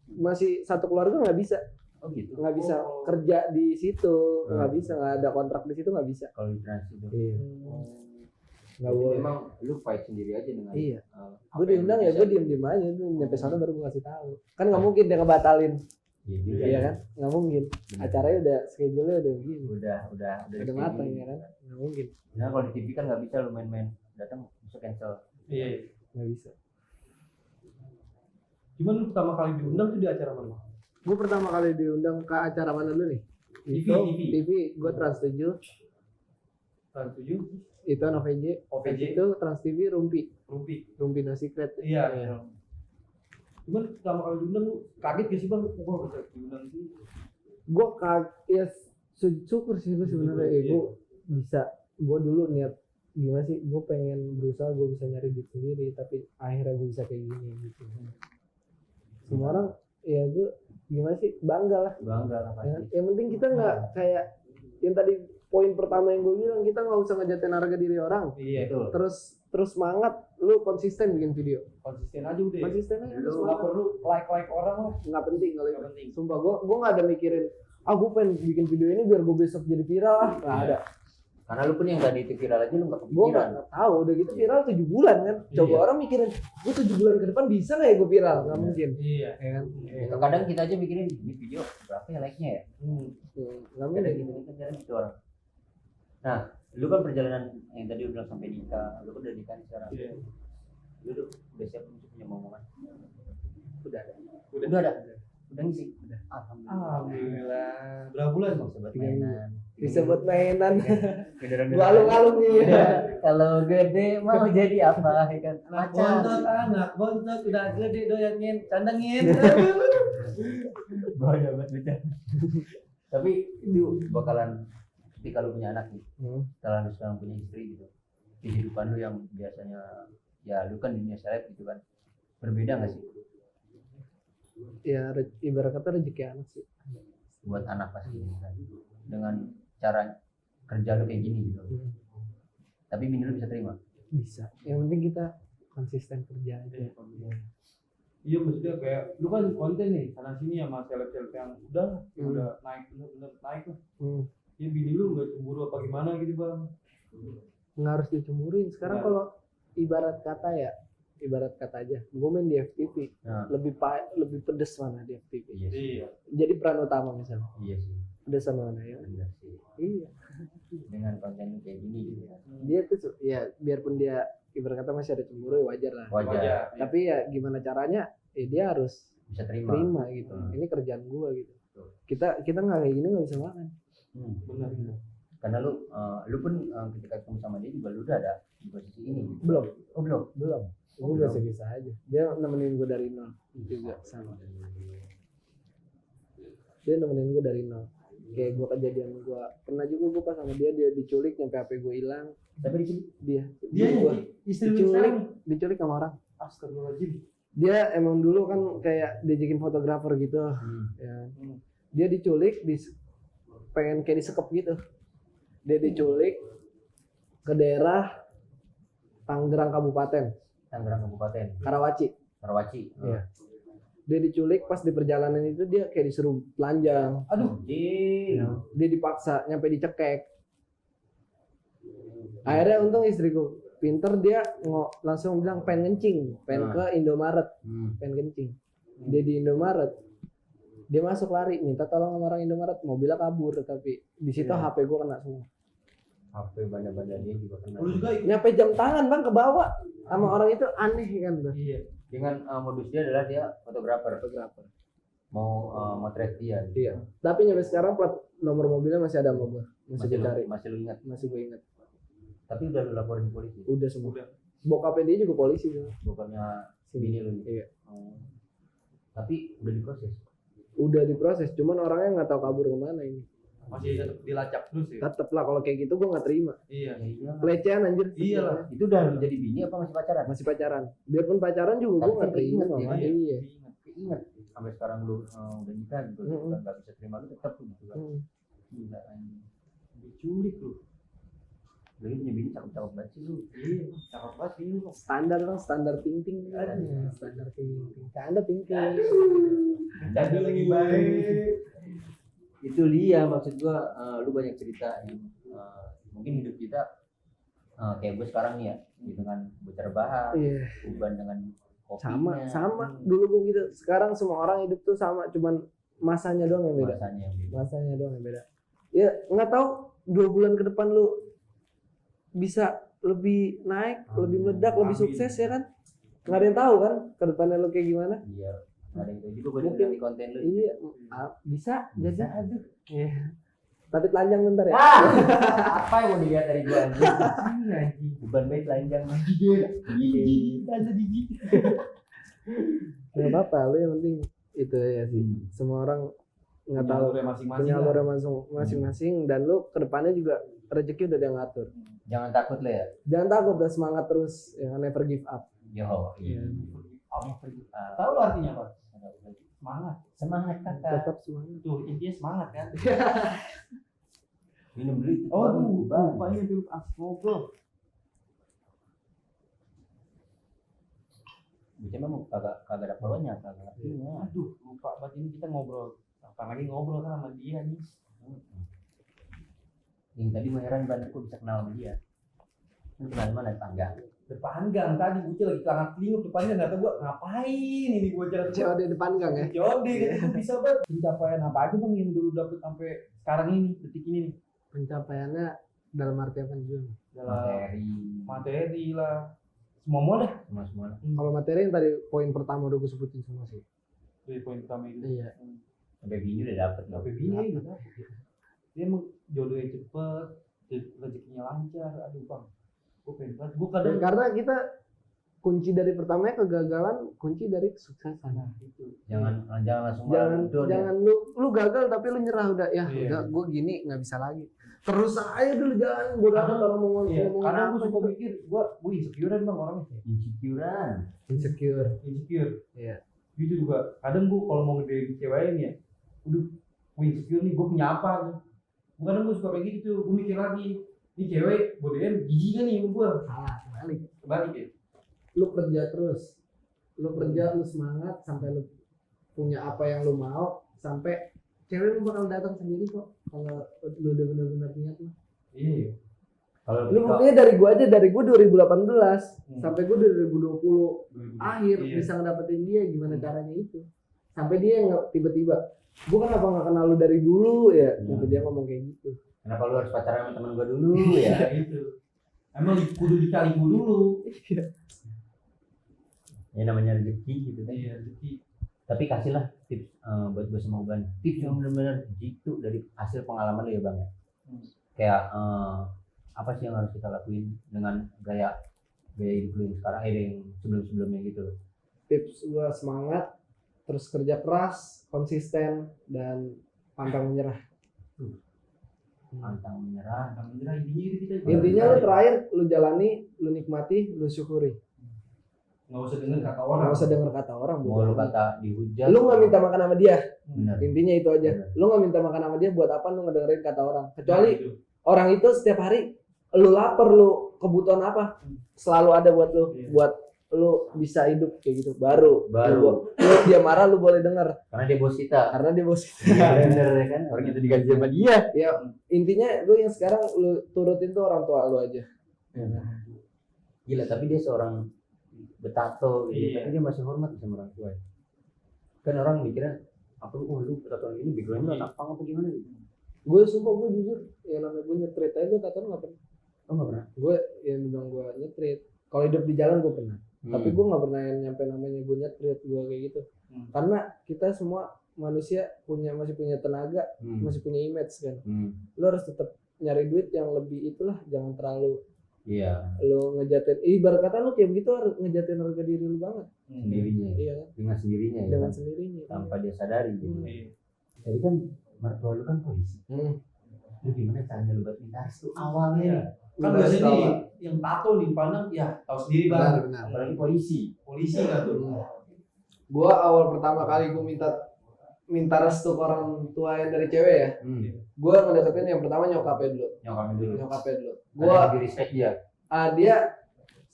S1: masih satu keluarga nggak bisa,
S3: Oh gitu.
S1: nggak bisa kerja di situ, nggak bisa, nggak ada kontrak di situ nggak bisa.
S3: Kalau di Trans itu.
S1: Iya. Nggak
S3: Jadi
S1: boleh.
S3: memang lu fight sendiri aja dengan.
S1: Iya.
S3: apa
S1: Gue
S3: yang
S1: diundang
S3: lu
S1: ya
S3: bisa.
S1: gue diem aja tuh, nyampe sana baru gue kasih tahu. Kan nggak mungkin dia ngebatalin,
S3: Iya juga.
S1: iya kan? Nggak mungkin.
S3: Bener.
S1: Acaranya udah schedule-nya udah begini,
S3: Udah
S1: udah matang ya kan? Nggak mungkin,
S3: Nah kalau di TV kan nggak bisa lu main-main datang bisa cancel.
S2: Iya.
S1: nggak bisa.
S2: Cuman lu pertama kali diundang tuh di acara mana?
S1: Gue pertama kali diundang ke acara mana dulu nih?
S2: TV.
S1: TV. Gue Trans 7.
S2: Trans 7
S1: Itu OVJ.
S2: OVJ
S1: Itu Trans TV Rumpi No Secret.
S2: iya. Cuman pertama kali diundang lu kaget gak sih bang? Gua bisa diundang sih.
S1: Gue ya syukur sih gue sebenarnya. Gue bisa. Gue dulu niat gimana sih? Gue pengen berusaha gue bisa nyari duit sendiri, tapi akhirnya gue bisa kayak gini gitu. Semua orang ya gue gimana sih, bangga lah
S3: pasti.
S1: yang penting kita nggak kayak yang tadi poin pertama yang gue bilang, kita nggak usah ngejatin harga diri orang.
S2: Iya.
S3: Betul.
S1: Terus semangat, lu konsisten bikin video,
S2: Konsisten aja udah.
S1: konsisten aja,
S2: Lu
S1: semangat.
S2: nggak perlu like orang lah.
S1: Nggak penting kalau itu.
S2: Nggak penting.
S1: Sumpah gue nggak ada mikirin gue pengen bikin video ini biar gue besok jadi viral lah, nggak ada.
S3: Karena lu pun yang tadi itu viral aja lu nggak
S1: Gue
S3: kepikiran.
S1: nggak tahu, udah gitu viral 7 bulan kan. Coba
S2: Iya.
S1: orang mikirin gue 7 bulan ke depan bisa nggak ya gue viral, nggak mungkin.
S2: Iya.
S1: Ya kan?
S3: Kadang kita aja mikirin ini video berapa ya like-nya ya.
S1: Nggak
S3: Kadang
S1: mungkin.
S3: gitu kan gitu orang. Nah, lu kan perjalanan yang tadi lu bilang sampai nikah, lu kan udah nikah nih sekarang.
S2: Iya.
S3: Lu udah siap untuk punya momongan?
S1: Udah ada.
S3: Udah ada. Udah ngisi. Udah.
S2: Alhamdulillah. Berapa bulan bang?
S3: Bisa buat mainan.
S1: Bisa buat mainan.
S3: Beneran
S1: Gua alung-alung nih.
S3: Kalau gede mau jadi apa? Ya kan?
S2: Anak bontot udah gede doyannya candangin.
S3: Bahaya banget betul. Tapi itu bakalan ketika lu punya anak nih, setelah lu sekarang punya istri gitu, kehidupan lu yang biasanya ya lu kan di dunia seleb gitu kan, berbeda nggak sih
S1: Ya ibarat kata rezeki anak sih.
S3: buat anak pasti kan? Dengan cara kerja lu kayak gini gitu, tapi bini lu bisa terima?
S1: Bisa. Yang penting kita konsisten kerja aja.
S2: Iya maksudnya kayak lu kan konten nih sana sini sama seleb-seleb yang udah naik bener naik lah. Ya bini lu nggak cemburu apa gimana gitu bang?
S1: Nggak harus dicemburuin. Sekarang kalau ibarat kata aja, gue main di FTV,
S3: Nah.
S1: lebih pedes mana di FTV.
S2: Iya.
S1: Jadi peran utama misalnya,
S3: Iya sih,
S1: pedesan mana ya?
S3: benar sih.
S1: Iya.
S3: Dengan konten kayak gini gitu ya,
S1: Dia tuh ya biarpun dia ibarat kata masih ada cemburu, ya wajar lah.
S3: wajar,
S1: Tapi ya gimana caranya? Dia harus
S3: bisa terima.
S1: terima gitu. Ini kerjaan gue gitu. Kita nggak kayak gini nggak bisa makan.
S2: Benar.
S3: Karena lu pun ketika ketemu sama dia juga lu udah ada di posisi ini gitu.
S1: Belum.
S3: Oh belum.
S1: Gue biasa-biasa aja. Dia nemenin gue dari nol juga sama. Dia nemenin gue dari nol. Kayak gue kejadian gue pernah juga gue pas sama dia diculik nyampe HP gue hilang.
S3: Tapi di sini
S1: Dia
S2: Dia istri lu sekarang.
S1: diculik sama orang.
S2: Astagfirullahaladzim.
S1: Dia emang dulu kan kayak diajakin fotografer gitu. Ya. Dia diculik pengen kayak disekep gitu. Dia diculik ke daerah Tangerang Kabupaten,
S3: Tangerang Kabupaten,
S1: Karawaci. Iya. Dia diculik pas di perjalanan itu dia kayak disuruh telanjang.
S2: Aduh.
S1: Dia dipaksa nyampe dicekek. Akhirnya untung istriku pinter, dia langsung bilang pengen kencing, pengen ke Indomaret, pengen kencing. Dia di Indomaret, dia masuk lari minta tolong sama orang Indomaret, mobilnya kabur, tapi di situ HP gue kena semua.
S3: HP banda-banda dia juga kena.
S2: Lu juga
S1: Nyampe jam tangan bang ke bawah sama orang itu, aneh kan tuh.
S2: iya.
S3: Dengan modus dia adalah dia fotografer, mau motret dia.
S1: Iya. Tapi nyampe sekarang plat nomor mobilnya masih ada sama gue, masih gue cari,
S3: Masih lu ingat.
S1: masih gue ingat.
S3: Tapi udah lu laporin polisi.
S1: Udah semua.
S2: Udah.
S1: Bokapnya dia juga polisi tuh.
S3: Bukannya bini lu nih.
S1: Iya.
S3: Tapi udah diproses.
S1: Udah diproses, cuman orangnya nggak tahu kabur kemana ini.
S2: Masih tetap dilacak terus ya.
S1: Tetep lah kalau kayak gitu gue nggak terima.
S2: Iya.
S1: Pelecehan anjir.
S2: Iya lah.
S3: Itu udah lu jadi bini apa masih pacaran?
S1: Masih pacaran. Biarpun pacaran juga gue
S3: Tapi
S1: nggak terima.
S3: ingat ya,
S1: Mama. Iya.
S3: Ingat sampai sekarang lu udah nikah gitu, kan nggak bisa terima lu tetap gitu kan. Gila anjing.
S2: Diculik lu.
S3: Lu punya bini cakep-cakep banget sih lu.
S2: Iya. Cakep banget sih lu.
S1: Standar dong, standar ting-ting. Standar ting-ting. Canda ting-ting.
S2: Jadi lagi baik.
S3: Itu dia maksud gua, lu banyak cerita yang mungkin hidup kita kayak gue sekarang nih ya, dengan bocor bahan,
S1: Iya.
S3: Uban dengan kopinya,
S1: Sama. Dulu gue gitu. Sekarang semua orang hidup tuh sama, cuman masanya doang yang beda.
S3: rasanya yang beda.
S1: Masanya doang yang beda. Ya nggak tahu 2 bulan ke depan lu bisa lebih naik, lebih meledak, lebih
S2: Amin.
S1: sukses ya kan? Nggak ada yang tahu kan ke depannya lu kayak gimana.
S3: Iya, Ada yang kayak gitu gue dengar di konten lu.
S1: Iya, bisa jadi.
S3: Bisa, aduh.
S1: Iya. Tapi telanjang bentar ya.
S3: Apa yang mau dilihat dari gua anjing? Bukan baik telanjang
S2: Gigi.
S3: Gigi.
S2: Ada gigi.
S1: Gak apa-apa, lu yang penting itu ya sih. Semua orang nggak tahu
S2: Punya masing-masing.
S1: punya
S2: lah.
S1: alurnya masing-masing dan lu kedepannya juga rezeki udah ada yang ngatur.
S3: Jangan takut lo ya.
S1: Jangan takut, udah semangat terus, ya never give up.
S3: Yo, iya.
S2: Tahu lo artinya apa? Semangat.
S3: Semangat kakak.
S1: Tetap semangat.
S2: Tuh intinya semangat kan.
S3: Minum dulu itu.
S2: Oh,
S3: Bang.
S2: lupa ini dulu ngobrol.
S3: Bicara mau kagak ada polonya, kagak artinya.
S2: Aduh, lupa banget ini kita ngobrol. Apa lagi ngobrol kan sama dia nih.
S3: Yang tadi gue heran banget kok bisa kenal sama dia. Lu kenal mana tangga?
S2: Berpanggang tadi bocil lagi kelangan telinguk depannya nggak tahu gua ngapain ini bocil
S1: COD depan gang ya.
S2: Jode gitu bisa banget. Pencapaian apa aja bang yang dulu dapet sampai sekarang ini detik ini nih
S1: Pencapaiannya dalam arti apa juga?
S2: dalam
S3: Materi.
S2: materi lah semua deh.
S3: Semua.
S1: Kalau materi yang tadi poin pertama udah gue sebutin semua sih.
S2: Dari poin pertama itu.
S1: Iya.
S3: Sampai bini udah dapet loh.
S2: Sampai bini gitu. Dia emang jodohnya cepet, rezekinya lancar. Aduh bang, gue pengen banget. Gue kadang
S1: Karena kita kunci dari pertamanya kegagalan, kunci dari kesuksesan.
S2: nah itu.
S3: Jangan langsung
S1: Jangan lu gagal tapi lu nyerah udah ya.
S2: Iya.
S1: Udah gue gini nggak bisa lagi. Terus aja dulu jangan bodoh amat orang mau
S2: Iya,
S1: ngomong
S2: kadang gue
S1: apa
S2: suka
S1: juga.
S2: mikir, gue insecurean bang orangnya.
S3: insecurean.
S1: Insecure.
S2: Iya.
S1: Iya.
S2: Gitu juga. Kadang gue kalau mau ngedein ceweknya ya, udah gue insecure nih, gue punya apa nih. Kadang gue suka kayak gitu, gue mikir lagi, ini cewek gue DM jijik kan nih sama gue.
S1: Salah, kebalik.
S2: Kebalik ya.
S1: Lu kerja terus. Lu kerja, lu semangat sampai lu punya apa yang lu mau, sampai cewek lu bakal datang sendiri kok. Kalau lu udah benar-benar niat lu.
S2: Iya.
S3: Kalau
S1: Lu buktinya dari gua aja, dari gua 2018 sampai gua 2020 akhir
S2: Iya.
S1: bisa ngedapetin dia, gimana caranya itu. Sampai dia tiba-tiba, gua kenapa nggak kenal lu dari dulu ya? Sampai dia ngomong kayak gitu.
S3: kenapa lu harus pacaran sama temen gua dulu ya?
S2: Ya itu. Emang kudu dikaliku dulu.
S3: Ya namanya rezeki gitu kan.
S2: Iya, rezeki.
S3: Tapi kasihlah tips buat gue sama Uban. Tips yang benar-benar jitu dari hasil pengalaman lu ya bang ya. Kayak apa sih yang harus kita lakuin dengan gaya hidup lu yang sekarang, yang sebelum-sebelumnya gitu loh.
S1: Tips gua semangat, terus kerja keras, konsisten, dan pantang menyerah.
S3: Pantang menyerah.
S2: Pantang menyerah intinya itu kita.
S1: Intinya lu terakhir, lu jalani, lu nikmati, lu syukuri.
S2: Nggak usah denger kata orang.
S1: Nggak usah denger kata orang.
S3: Mau lu kata dihujat.
S1: Lu nggak minta makan sama dia.
S3: Benar.
S1: Intinya itu aja.
S3: Benar.
S1: Lu nggak minta makan sama dia, buat apa lu ngedengerin kata orang? Kecuali
S2: Nah, itu.
S1: orang itu setiap hari lu lapar, lu kebutuhan apa selalu ada buat lu,
S2: Iya.
S1: buat lu bisa hidup kayak gitu. Baru
S3: Baru.
S1: lu dia marah lu boleh denger
S3: Karena dia bos kita.
S1: karena dia bos.
S3: Bener ya kan. Orang itu diganti sama dia.
S1: Ya intinya lu yang sekarang lu turutin tuh orang tua lu aja.
S3: Gila, tapi dia seorang betato gitu.
S2: Iya.
S3: Tapi dia masih hormat sama orang tua. Kan orang mikirnya apa lu betato ini backgroundnya
S2: Iya.
S3: anak pang apa gimana gitu.
S1: Gue sumpah, gue jujur yang namanya gue nyetrit aja, gue tato nggak pernah.
S3: Oh nggak pernah.
S1: Gue yang bilang gue nyetrit, kalau hidup di jalan gue pernah. Tapi gue nggak pernah yang nyampe namanya gue nyetrit, gue kayak gitu. Karena kita semua manusia masih punya tenaga, masih punya image kan. Lo harus tetap nyari duit yang lebih itulah, jangan terlalu
S3: Iya,
S1: lo ngejatin. Ibarat kata lo kayak begitu harus ngejatin harga diri lo banget.
S3: sendirinya.
S1: Iya kan?
S3: Dengan sendirinya ya.
S1: Dengan
S3: kan?
S1: sendirinya.
S3: Tanpa dia sadari gitu.
S2: Iya.
S3: Jadi kan mertua lu kan polisi. Lu gimana caranya lu buat minta restu awalnya?
S2: Kan biasanya nih yang tato nih pandang ya tahu sendiri bang.
S1: Benar.
S3: Apalagi polisi.
S2: Polisi nggak tuh?
S1: Gue awal pertama kali gue minta restu ke orang tua yang dari cewek ya. Gue ngedeketin yang pertama nyokapnya dulu.
S3: Nyokapin dulu.
S1: Gue
S3: Ada di respect dia.
S1: dia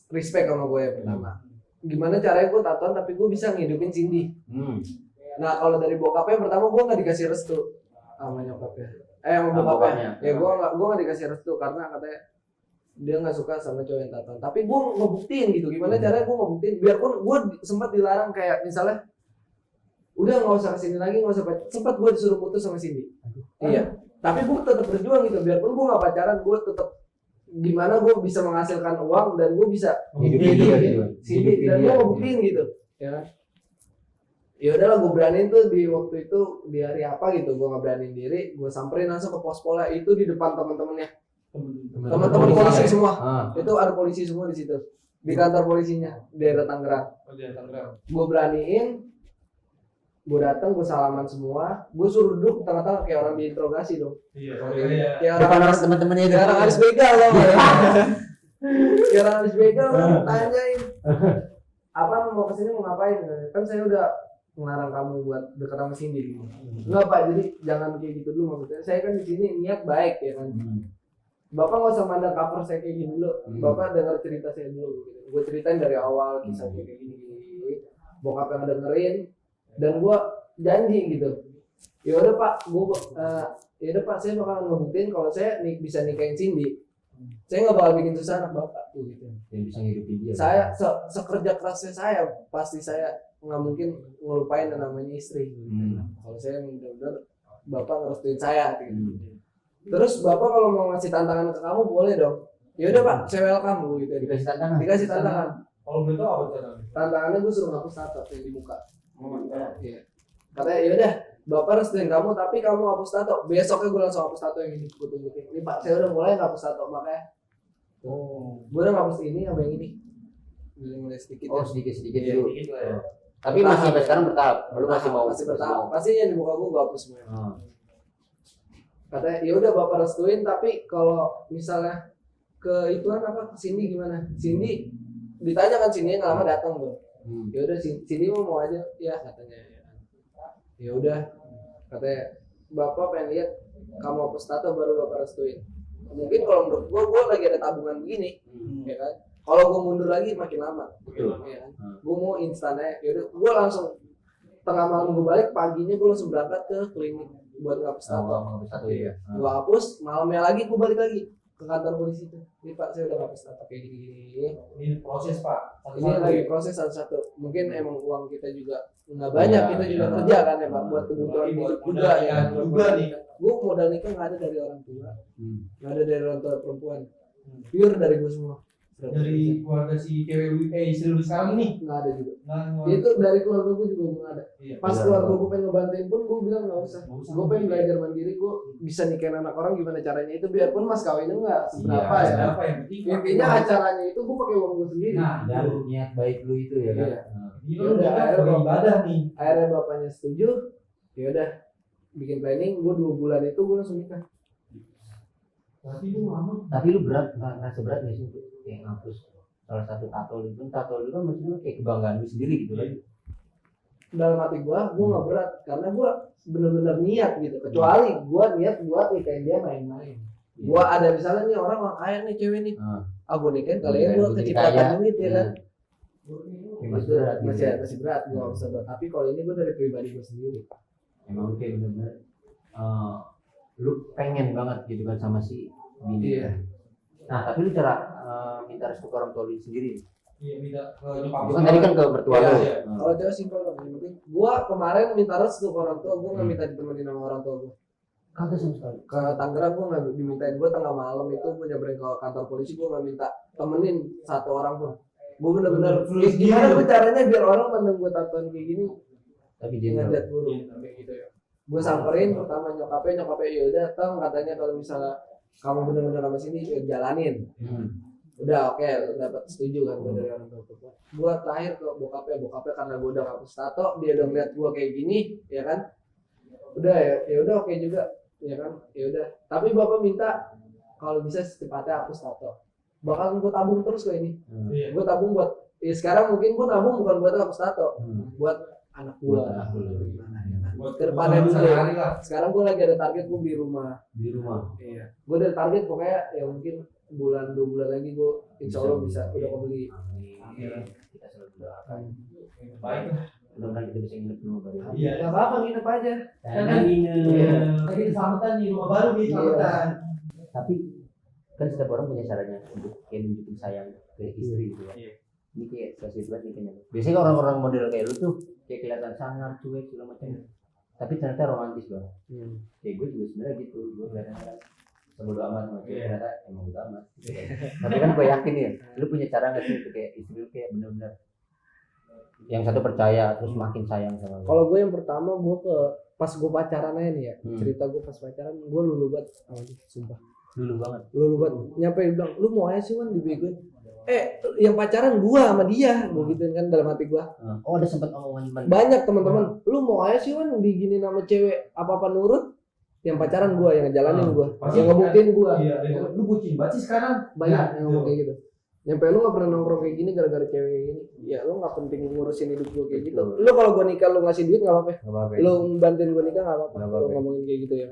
S1: respect sama gue yang pertama. Gimana caranya gue tatoan tapi gue bisa ngidupin Cindy. Nah kalau dari bokapnya yang pertama gue nggak dikasih restu sama nyokapnya. Sama
S3: Sama
S1: bokapnya.
S3: bokapnya.
S1: Ya gue nggak dikasih restu karena katanya dia nggak suka sama cowok yang tatoan. Tapi gue ngebuktiin gitu. Gimana caranya gue ngebuktiin? Biarpun gue sempat dilarang kayak misalnya udah nggak usah kesini lagi, nggak usah sempat gue disuruh putus sama Cindy. Iya. Tapi gue tetap berjuang gitu. Biarpun gue nggak pacaran, gue tetap gimana gue bisa menghasilkan uang dan gue bisa
S3: Hidupin dia gitu.
S1: Cindy dan gue ngebuktiin gitu. Ya kan? Ya udahlah gue beraniin tuh di waktu itu di hari apa gitu, gue nggak beraniin diri, gue samperin langsung ke pos pola itu di depan teman-temannya, teman-teman polisi semua, itu ada polisi semua di situ, di kantor polisinya di daerah Tangerang. Gue beraniin, gue datang, gue salaman semua, gue suruh duduk tengah-tengah kayak orang diinterogasi dong. Kayak orang
S3: teman-temannya
S1: kayak orang habis begal loh. Kayak orang habis begal tanyain apa mau kesini mau ngapain, kan saya udah ngelarang kamu buat dekat sama Cindy gitu. Enggak Pak, jadi jangan kayak gitu dulu maksudnya. Saya kan di sini niat baik ya kan. Bapak nggak usah mandang cover saya kayak gini dulu. Bapak dengar cerita saya dulu. Gitu. Gue ceritain dari awal kisah kayak gini. Bokap yang dengerin dan gue janji gitu. Ya udah Pak, ya udah Pak, saya bakal ngebuktiin kalau saya bisa nikahin Cindy. Saya nggak bakal bikin susah anak bapak gitu.
S3: Yang bisa ngidupin dia.
S1: Saya sekerja kerasnya saya pasti saya nggak mungkin ngelupain yang namanya istri. Kalau saya benar-benar bapak ngerestuin saya gitu. Terus bapak kalau mau ngasih tantangan ke kamu boleh dong. Ya udah Pak, saya welcome gitu. Dikasih tantangan.
S2: Kalau begitu apa
S1: tantangannya gue suruh ngapus tato yang di muka. Iya. Katanya ya udah bapak restuin kamu tapi kamu hapus tato. Besoknya gue langsung hapus tato yang ini, gue tunjukin. Ini Pak, saya udah mulai ngapus tato makanya. Gue udah ngapus ini sama yang ini. Mulai sedikit.
S3: Oh sedikit dulu.
S2: Sedikit lah ya.
S3: Tapi masih sampai sekarang bertahap. Lu masih mau?
S1: Masih bertahap. Pasti yang di muka gue hapus semua. Katanya ya udah bapak restuin tapi kalau misalnya ke ituan apa ke Cindy gimana? Cindy ditanya kan Cindy nggak lama datang tuh. Ya udah Cindy mau aja ya katanya. Ya udah katanya bapak pengen lihat kamu hapus tato baru bapak restuin. Mungkin kalau menurut gue lagi ada tabungan begini, ya kan? Kalau gue mundur lagi makin lama,
S3: Betul.
S1: ya kan? Gue mau instannya, yaudah gue langsung tengah malam gue balik, paginya gue langsung berangkat ke klinik buat ngapus tato.
S3: Iya.
S1: Gue hapus, malamnya lagi gue balik lagi ke kantor polisi itu. Ini Pak, saya udah ngapus tato kayak gini.
S2: Ini proses Pak.
S1: Ini lagi proses satu-satu. Mungkin emang uang kita juga nggak banyak, kita juga kerja kan ya Pak buat kebutuhan hidup juga ya. Gue modal nikah nggak ada dari orang tua, nggak ada dari orang tua perempuan, pure dari gue semua.
S2: Dari keluarga si cewek istri lu sekarang nih
S1: Nggak ada juga. Itu dari keluarga gue juga nggak ada. Pas keluarga gue pengen ngebantuin pun gue bilang nggak usah. Gue pengen belajar mandiri, gue bisa nikahin anak orang gimana caranya itu, biarpun mas kawinnya nggak seberapa ya.
S2: yang penting
S1: Intinya acaranya itu gue pakai uang gue sendiri.
S3: Dan niat baik lu itu ya kan.
S2: Ini lu udah ibadah nih.
S1: Akhirnya bapaknya setuju, ya udah bikin planning. Gue 2 bulan itu gue langsung nikah.
S2: Berarti lu lama.
S3: Tapi lu ngerasa berat nggak sih kayak ngapus salah satu tato lu kan maksudnya kayak kebanggaan lu sendiri gitu kan.
S1: Dalam hati gue nggak berat karena gue bener-bener niat gitu. Kecuali gue niat buat nikahin dia main-main. Gue ada misalnya nih orang kaya nih cewek nih, gue nikahin kalian gue kecipratan duit ya kan. Masih berat gue nggak bisa berat. Tapi kalau ini gue dari pribadi gue sendiri.
S3: Emang kayak bener-bener lu pengen banget gitu kan sama si bini.
S1: Iya.
S3: Nah tapi lu cara minta restu ke orang tua lu sendiri.
S2: Iya, minta ke nyokap.
S3: Itu kan tadi kan ke mertua lu.
S1: Kalau cewek simpel dong, yang penting gue kemarin minta restu ke orang tua, gue nggak minta ditemenin sama orang tua gue.
S3: Kagak sama sekali.
S1: Ke Tangerang gue nggak dimintain, gue tengah malam itu gue nyamperin ke kantor polisi, gue nggak minta temenin satu orang pun. Gue bener-bener gimana gue caranya biar orang pandang gue tatoan kayak gini.
S3: Tapi dia
S1: Ngajak burung kayak gitu ya. Gue samperin pertama nyokapnya ya udah tang katanya kalau misalnya kamu bener-bener sama sini jalanin. Udah oke, dapat setuju kan gue dari orang tua gue. Gue terakhir ke bokapnya karena gue udah hapus tato, dia udah ngeliat gue kayak gini, ya kan? Udah ya udah oke juga, ya kan? Ya udah. Tapi bapak minta kalau bisa secepatnya hapus tato. Bakal gue tabung terus kayak ini. Gue tabung buat, ya sekarang mungkin gue tabung bukan buat hapus tato, buat anak gue. Buat ke depannya dulu ya. Sekarang gue lagi ada target gue beli rumah. Iya. Gue ada target pokoknya ya mungkin bulan 2 bulan lagi gue insya Allah bisa udah kebeli.
S3: Amin. Kita selalu doakan.
S2: Baik.
S3: Mudah-mudahan kita bisa nginep di rumah baru.
S2: Iya.
S1: Gak apa-apa nginep aja.
S3: Jangan nginep.
S2: Lagi selamatan di rumah baru nih, selamatan.
S3: Tapi kan setiap orang punya caranya untuk kayak nunjukin sayang ke istri gitu ya. Ini kayak spesifik banget nih kayaknya. Biasanya orang-orang model kayak lu tuh kayak kelihatan sangar, cuek segala macam. Tapi ternyata romantis banget. Kayak gue juga sebenarnya gitu. Gue kelihatan sebodo amat sama cewek, ternyata emang bodo amat. Tapi kan gue yakin ya, lu punya cara nggak sih untuk kayak istri lu kayak bener-bener Yang satu percaya terus makin sayang sama lu.
S1: Kalau gue yang pertama gue pas gue pacaran aja nih ya,
S3: Hmm.
S1: cerita gue pas pacaran gue lulu banget sama dia, sumpah.
S3: Dulu banget.
S1: Lulu banget. Nyampe dia bilang, lu mau aja sih Wan dibegoin. Yang pacaran gua sama dia, gue gituin kan dalam hati gua.
S3: Oh, ada sempat omongan teman.
S1: Banyak teman-teman, lu mau aja sih Wan digini nama cewek apa-apa nurut. Yang pacaran gua, yang ngejalanin gua,
S2: pasti
S1: yang ngebuktiin gua.
S2: Iya, lu bucin banget sih sekarang.
S1: Banyak
S2: Ya,
S1: yang ngomong kayak gitu. Nyampe lu gak pernah nongkrong kayak gini gara-gara cewek kayak gini. Ya lu gak penting ngurusin hidup gua kayak gitu.
S3: Betul.
S1: Lu kalau gua nikah lu ngasih duit gak apa-apa.
S3: Enggak apa-apa.
S1: Lu bantuin gua nikah gak apa-apa.
S3: Nggak
S1: Lu
S3: apa-apa.
S1: ngomongin kayak gitu ya.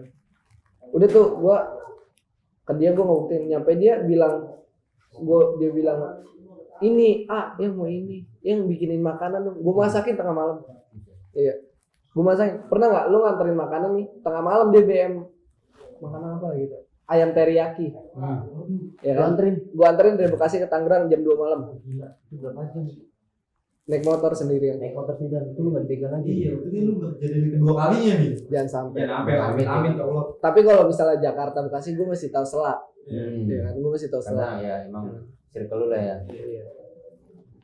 S1: Udah tuh gua ke dia gua ngebuktiin. Nyampe dia bilang ini yang mau ini yang bikinin makanan dong. Gua masakin tengah malam. Iya. Gua masakin. Pernah nggak lu nganterin makanan nih tengah malam dia BM makanan apa gitu? Ayam teriyaki. Ya kan? Gua anterin dari Bekasi ke Tangerang jam 2 malam.
S3: Itu berapa jam?
S1: Naik motor sendirian.
S3: Naik motor sendiri itu lu enggak dipegang lagi.
S2: Iya, itu lu kejadian kedua kalinya nih.
S1: Jangan sampai.
S2: Amin ya Allah.
S1: Tapi kalau misalnya Jakarta Bekasi gua masih tahu selak. Ya kan? Gua masih tahu selak.
S3: Karena ya emang circle lu lah ya.
S1: Iya.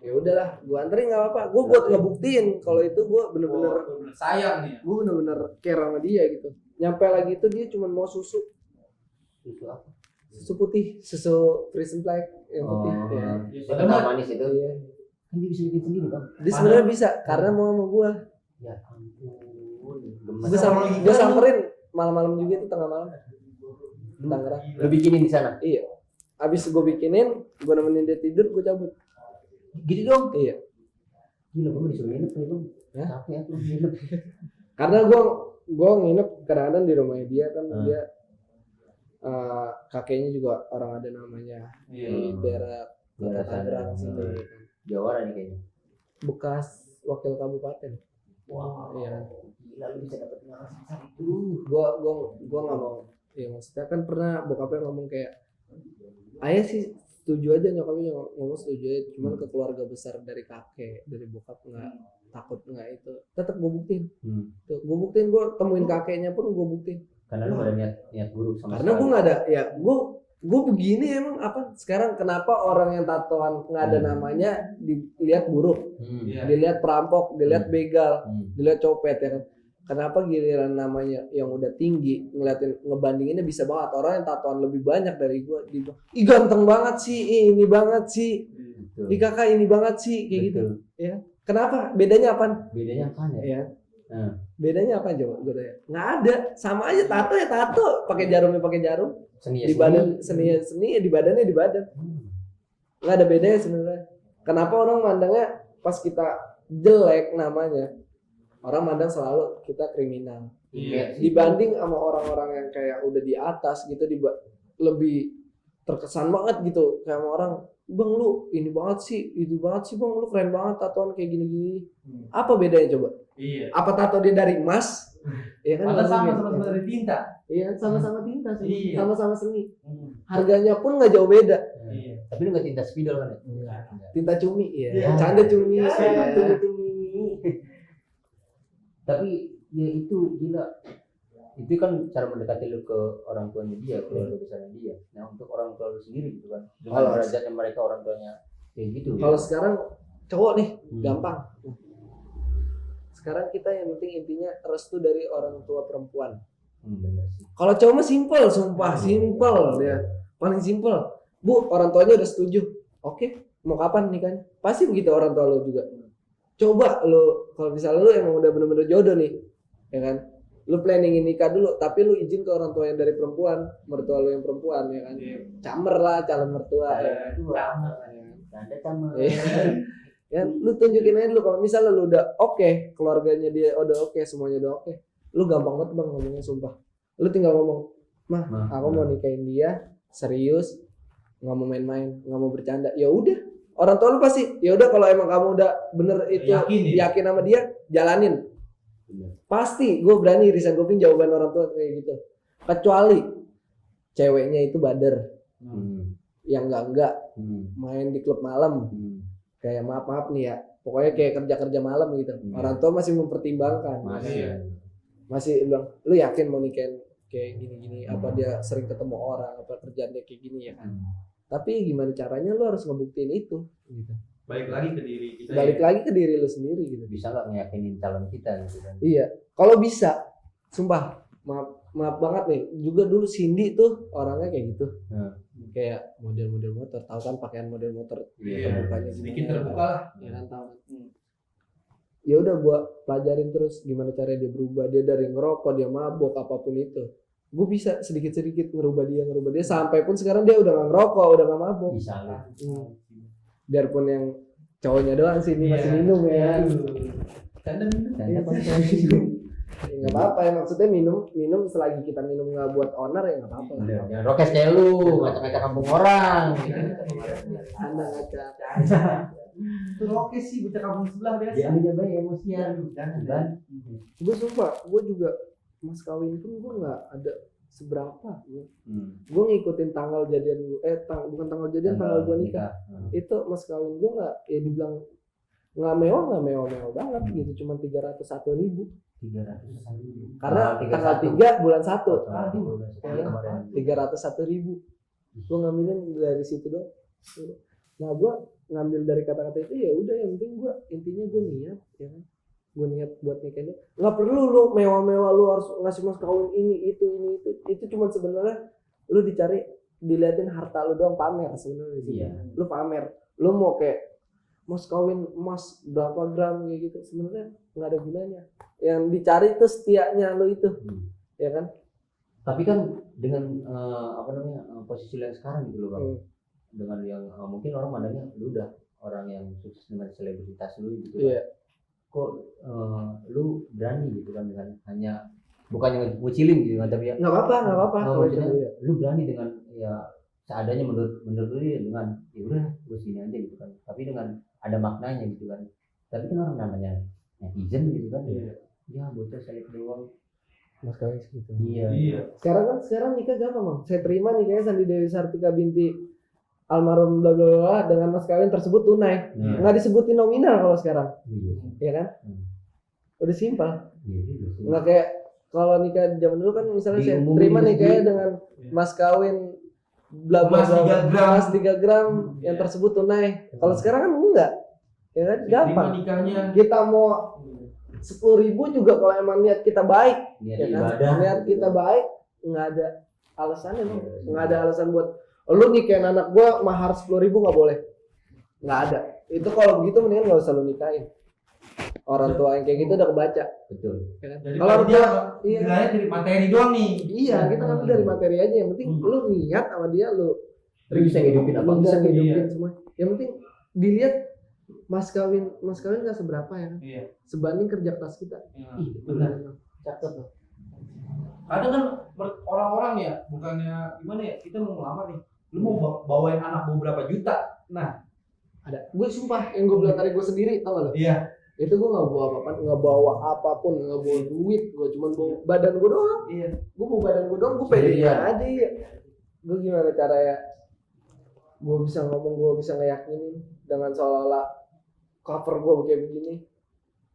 S1: Ya udahlah, gua anterin nggak apa-apa. Gua buat ngebuktiin kalau itu gua bener-bener
S2: sayang nih.
S1: gue bener-bener care sama dia gitu. Nyampe lagi itu dia cuma mau susu
S3: Itu apa?
S1: susu putih, susu Frisian Black yang putih. Ya.
S3: Kental manis itu.
S1: Iya.
S3: Kan dia bisa bikin sendiri, Bang.
S1: Dia sebenarnya bisa karena mau sama gue.
S3: Ya ampun. Gemes.
S1: Gue samperin malam-malam juga itu tengah malam. Tangerang.
S3: Lu bikinin di sana.
S1: Iya. Abis gue bikinin, gue nemenin dia tidur, gue cabut.
S3: Gitu dong.
S1: Iya.
S3: Gila, gua disuruh nginep nih, Bang.
S1: Hah?
S3: Capek aku nginep.
S1: Karena gue nginep kadang-kadang di rumahnya dia kan dia kakeknya juga orang ada namanya di daerah Kota Tangerang situ.
S3: Jawara nih kayaknya.
S1: Bekas wakil kabupaten.
S3: Wow.
S1: Iya.
S3: Gila, lu bisa dapat nama sebesar itu.
S1: Gua nggak mau. Ya maksudnya kan pernah bokapnya ngomong kayak, ayah sih setuju aja, nyokapnya ngomong setuju aja, cuman ke keluarga besar dari kakek, dari bokap nggak takut nggak itu. Tetap gue buktiin. Tuh, gue buktiin, gue temuin kakeknya pun gue buktiin.
S3: Karena lu gak ada niat buruk sama
S1: Karena gue nggak ada, ya gue begini emang apa sekarang kenapa orang yang tatoan nggak ada namanya dilihat buruk, dilihat perampok, dilihat begal, dilihat copet ya kan? Kenapa giliran namanya yang udah tinggi ngebandinginnya bisa banget orang yang tatoan lebih banyak dari gue, ih ganteng banget sih, ini banget sih, ih kakak ini banget sih kayak gitu, ya kenapa? Bedanya apa?
S3: Bedanya apa ya?
S1: Bedanya apa coba gue tanya? Nggak ada, sama aja tato ya tato, pakai jarumnya pakai jarum,
S3: Seni
S1: di badan seni ya di badannya di badan, nggak ada bedanya sebenarnya. Kenapa orang mandangnya pas kita jelek namanya? Orang mandang selalu kita kriminal.
S3: Iya.
S1: Dibanding sama orang-orang yang kayak udah di atas gitu, lebih terkesan banget gitu. Kayak sama orang, bang lu ini banget sih, itu banget sih bang, lu keren banget tatoan kayak gini-gini. Apa bedanya coba?
S2: Iya.
S1: Apa tato dia dari emas? Ya kan?
S2: Padahal sama-sama dari tinta.
S1: Iya, sama-sama tinta,
S2: Iya.
S1: sama-sama seni. Harganya pun nggak jauh beda.
S2: Iya.
S3: Tapi lu gak tinta spidol kan ya?
S1: Tinta cumi, ya.
S2: Iya.
S1: Canda cumi.
S2: Iya.
S3: Cumi. Tapi ya itu gila. Itu kan cara mendekati lu ke orang tuanya dia, keluarga besarnya dia. Nah untuk orang tua lu sendiri gitu kan, dengan derajatnya mereka orang tuanya kayak gitu.
S1: Kalau sekarang cowok nih gampang. Sekarang kita yang penting intinya restu dari orang tua perempuan.
S3: Benar sih.
S1: Kalau cowok mah simpel, sumpah simpel dia. Paling simpel. Bu, orang tuanya udah setuju. Oke, mau kapan nikahnya? Pasti begitu orang tua lu juga. Coba lu kalau misalnya lu emang udah bener-bener jodoh nih, ya kan? Lu planningin nikah dulu, tapi lu izin ke orang tua yang dari perempuan, mertua lu yang perempuan, ya kan? Camer lah calon mertua.
S3: Ada sama.
S1: Ya, lu tunjukin aja dulu kalau misalnya lu udah oke, keluarganya dia udah oke, semuanya udah oke. Lu gampang banget bang ngomongnya sumpah. Lu tinggal ngomong, mah, aku mau nikahin dia, serius, nggak mau main-main, nggak mau bercanda. Ya udah, orang tua lu pasti, ya udah kalau emang kamu udah bener itu yakin sama dia, jalanin. Pasti, gue berani irisan kuping jawaban orang tua kayak gitu. Kecuali ceweknya itu bader, yang enggak main di klub malam. Kayak maaf nih ya, pokoknya kayak kerja malam gitu. Orang tua masih mempertimbangkan. Masih bilang, lu yakin mau nikahin kayak gini-gini? Apa dia sering ketemu orang? Apa kerjaan dia kayak gini ya kan? Tapi gimana caranya lu harus ngebuktiin itu gitu.
S2: balik lagi ke diri kita.
S1: Balik lagi ke diri lu sendiri gitu.
S3: Bisa nggak ngeyakinin calon kita gitu kan?
S1: Iya, kalau bisa, sumpah, maaf banget nih. Juga dulu Cindy tuh orangnya kayak gitu, kayak model-model motor, tahu kan pakaian model motor,
S2: Iya,
S1: terbukanya
S2: sedikit
S1: gimana,
S2: terbuka lah.
S1: ya kan tahu. Ya udah gua pelajarin terus gimana cara dia berubah, dia dari ngerokok, dia mabok apapun itu. Gue bisa sedikit-sedikit ngerubah dia sampai pun sekarang dia udah nggak ngerokok, udah nggak mabok.
S3: Bisa lah.
S1: Biarpun yang cowoknya doang sih ini masih
S2: Iya.
S1: minum ya.
S2: Karena minum.
S1: Iya, ya, nggak apa-apa ya, maksudnya minum selagi kita minum nggak buat owner ya nggak apa-apa.
S3: Jangan rokes kayak lu, ngacak-ngacak kampung orang.
S1: Anda ngaca.
S2: Itu oke sih bocah kampung sebelah biasa.
S3: Dia aja baik emosian. Dan
S1: Gue sumpah, gue juga mas kawin pun gue nggak ada seberapa. Gue ngikutin tanggal jadian gue, bukan tanggal jadian, tanggal gue nikah. Itu mas kawin gue nggak, ya dibilang nggak mewah banget gitu, cuma 301.000.
S3: 300.000.
S1: Karena tanggal 3 bulan 1. 301.000. Gue ngambilin dari situ dong. Nah gue ngambil dari kata-kata itu, ya udah yang penting gue intinya gue niat, ya kan. Gue niat buat nikahnya. Nggak perlu lu mewah-mewah, lu harus ngasih mas kawin ini itu. Itu cuma sebenarnya lu diliatin harta lu doang, pamer sebenarnya sih.
S3: Iya.
S1: Lu pamer. Lu mau kayak mas kawin emas berapa gram kayak gitu, sebenarnya nggak ada gunanya. Yang dicari itu setianya lu itu, ya kan?
S3: Tapi kan dengan posisi lu yang sekarang gitu loh bang, dengan yang mungkin orang mandangnya lu udah orang yang sukses dengan selebritas lu gitu kan.
S1: Iya.
S3: Kok lu berani gitu kan dengan hanya bukannya ngucilin gitu kan, tapi ya
S1: Nggak apa-apa.
S3: maksudnya lu berani dengan ya seadanya menurut lu ya, dengan ya udah gue sini aja gitu kan, tapi dengan ada maknanya gitu kan. Tapi kan orang namanya netizen gitu kan, ya bocah seleb doang.
S1: Mas kawin segitu.
S3: Iya.
S1: Sekarang nikah gampang, Bang. Saya terima nikahnya Sandi Dewi Sartika binti almarhum bla bla bla dengan mas kawin tersebut tunai. Nggak disebutin nominal kalau sekarang.
S3: Iya.
S1: Ya kan? Udah simpel.
S3: Iya.
S1: Nggak kayak kalau nikah zaman dulu kan misalnya saya
S3: Diumumin
S1: terima
S3: di
S1: nikahnya
S3: masjid.
S1: dengan mas kawin bla bla
S2: Emas
S1: bla
S2: 3 gram.
S1: emas 3 gram yang tersebut tunai. Kalau sekarang kan enggak. Ya kan? Gampang.
S2: Terima nikahnya.
S1: Kita mau 10.000 juga kalau emang niat kita baik,
S3: Niat
S1: ya kan?
S3: ibadah.
S1: Niat kita baik, nggak ada alasannya, Bang. Nggak ada alasan buat lu nikahin anak gua mahar 10.000 nggak boleh. Nggak ada. Itu kalau begitu mendingan nggak usah lu nikahin. Orang tua yang kayak gitu udah kebaca.
S3: Betul.
S1: Ya kan?
S2: Jadi
S1: Kalau
S2: kalau dia
S1: iya.
S2: nilainya dari materi doang nih.
S1: Iya, kita ngambil dari materi aja. Yang penting lu niat sama dia, lu
S3: Bisa ngidupin apa
S1: lu bisa
S3: enggak?
S1: ngidupin
S2: Iya.
S1: semua. Yang penting dilihat mas kawin nggak seberapa ya kan?
S2: Iya.
S1: Sebanding kerja keras kita.
S3: Ih, benar.
S1: Cakep loh.
S2: Kadang kan orang-orang ya, bukannya gimana ya, kita mau ngelamar nih, lu mau bawain anak beberapa juta. Nah,
S1: Ada. Gue sumpah yang gue bilang dari gue sendiri, tau gak lo?
S2: iya.
S1: Itu gue nggak bawa apapun, nggak bawa duit, gue cuma bawa badan gue doang.
S2: Iya.
S1: Gue bawa badan gue doang, gue pede
S3: Iya.
S1: aja ya. Gue gimana caranya? Gue bisa ngomong, gue bisa ngeyakinin dengan seolah-olah cover gue kayak begini.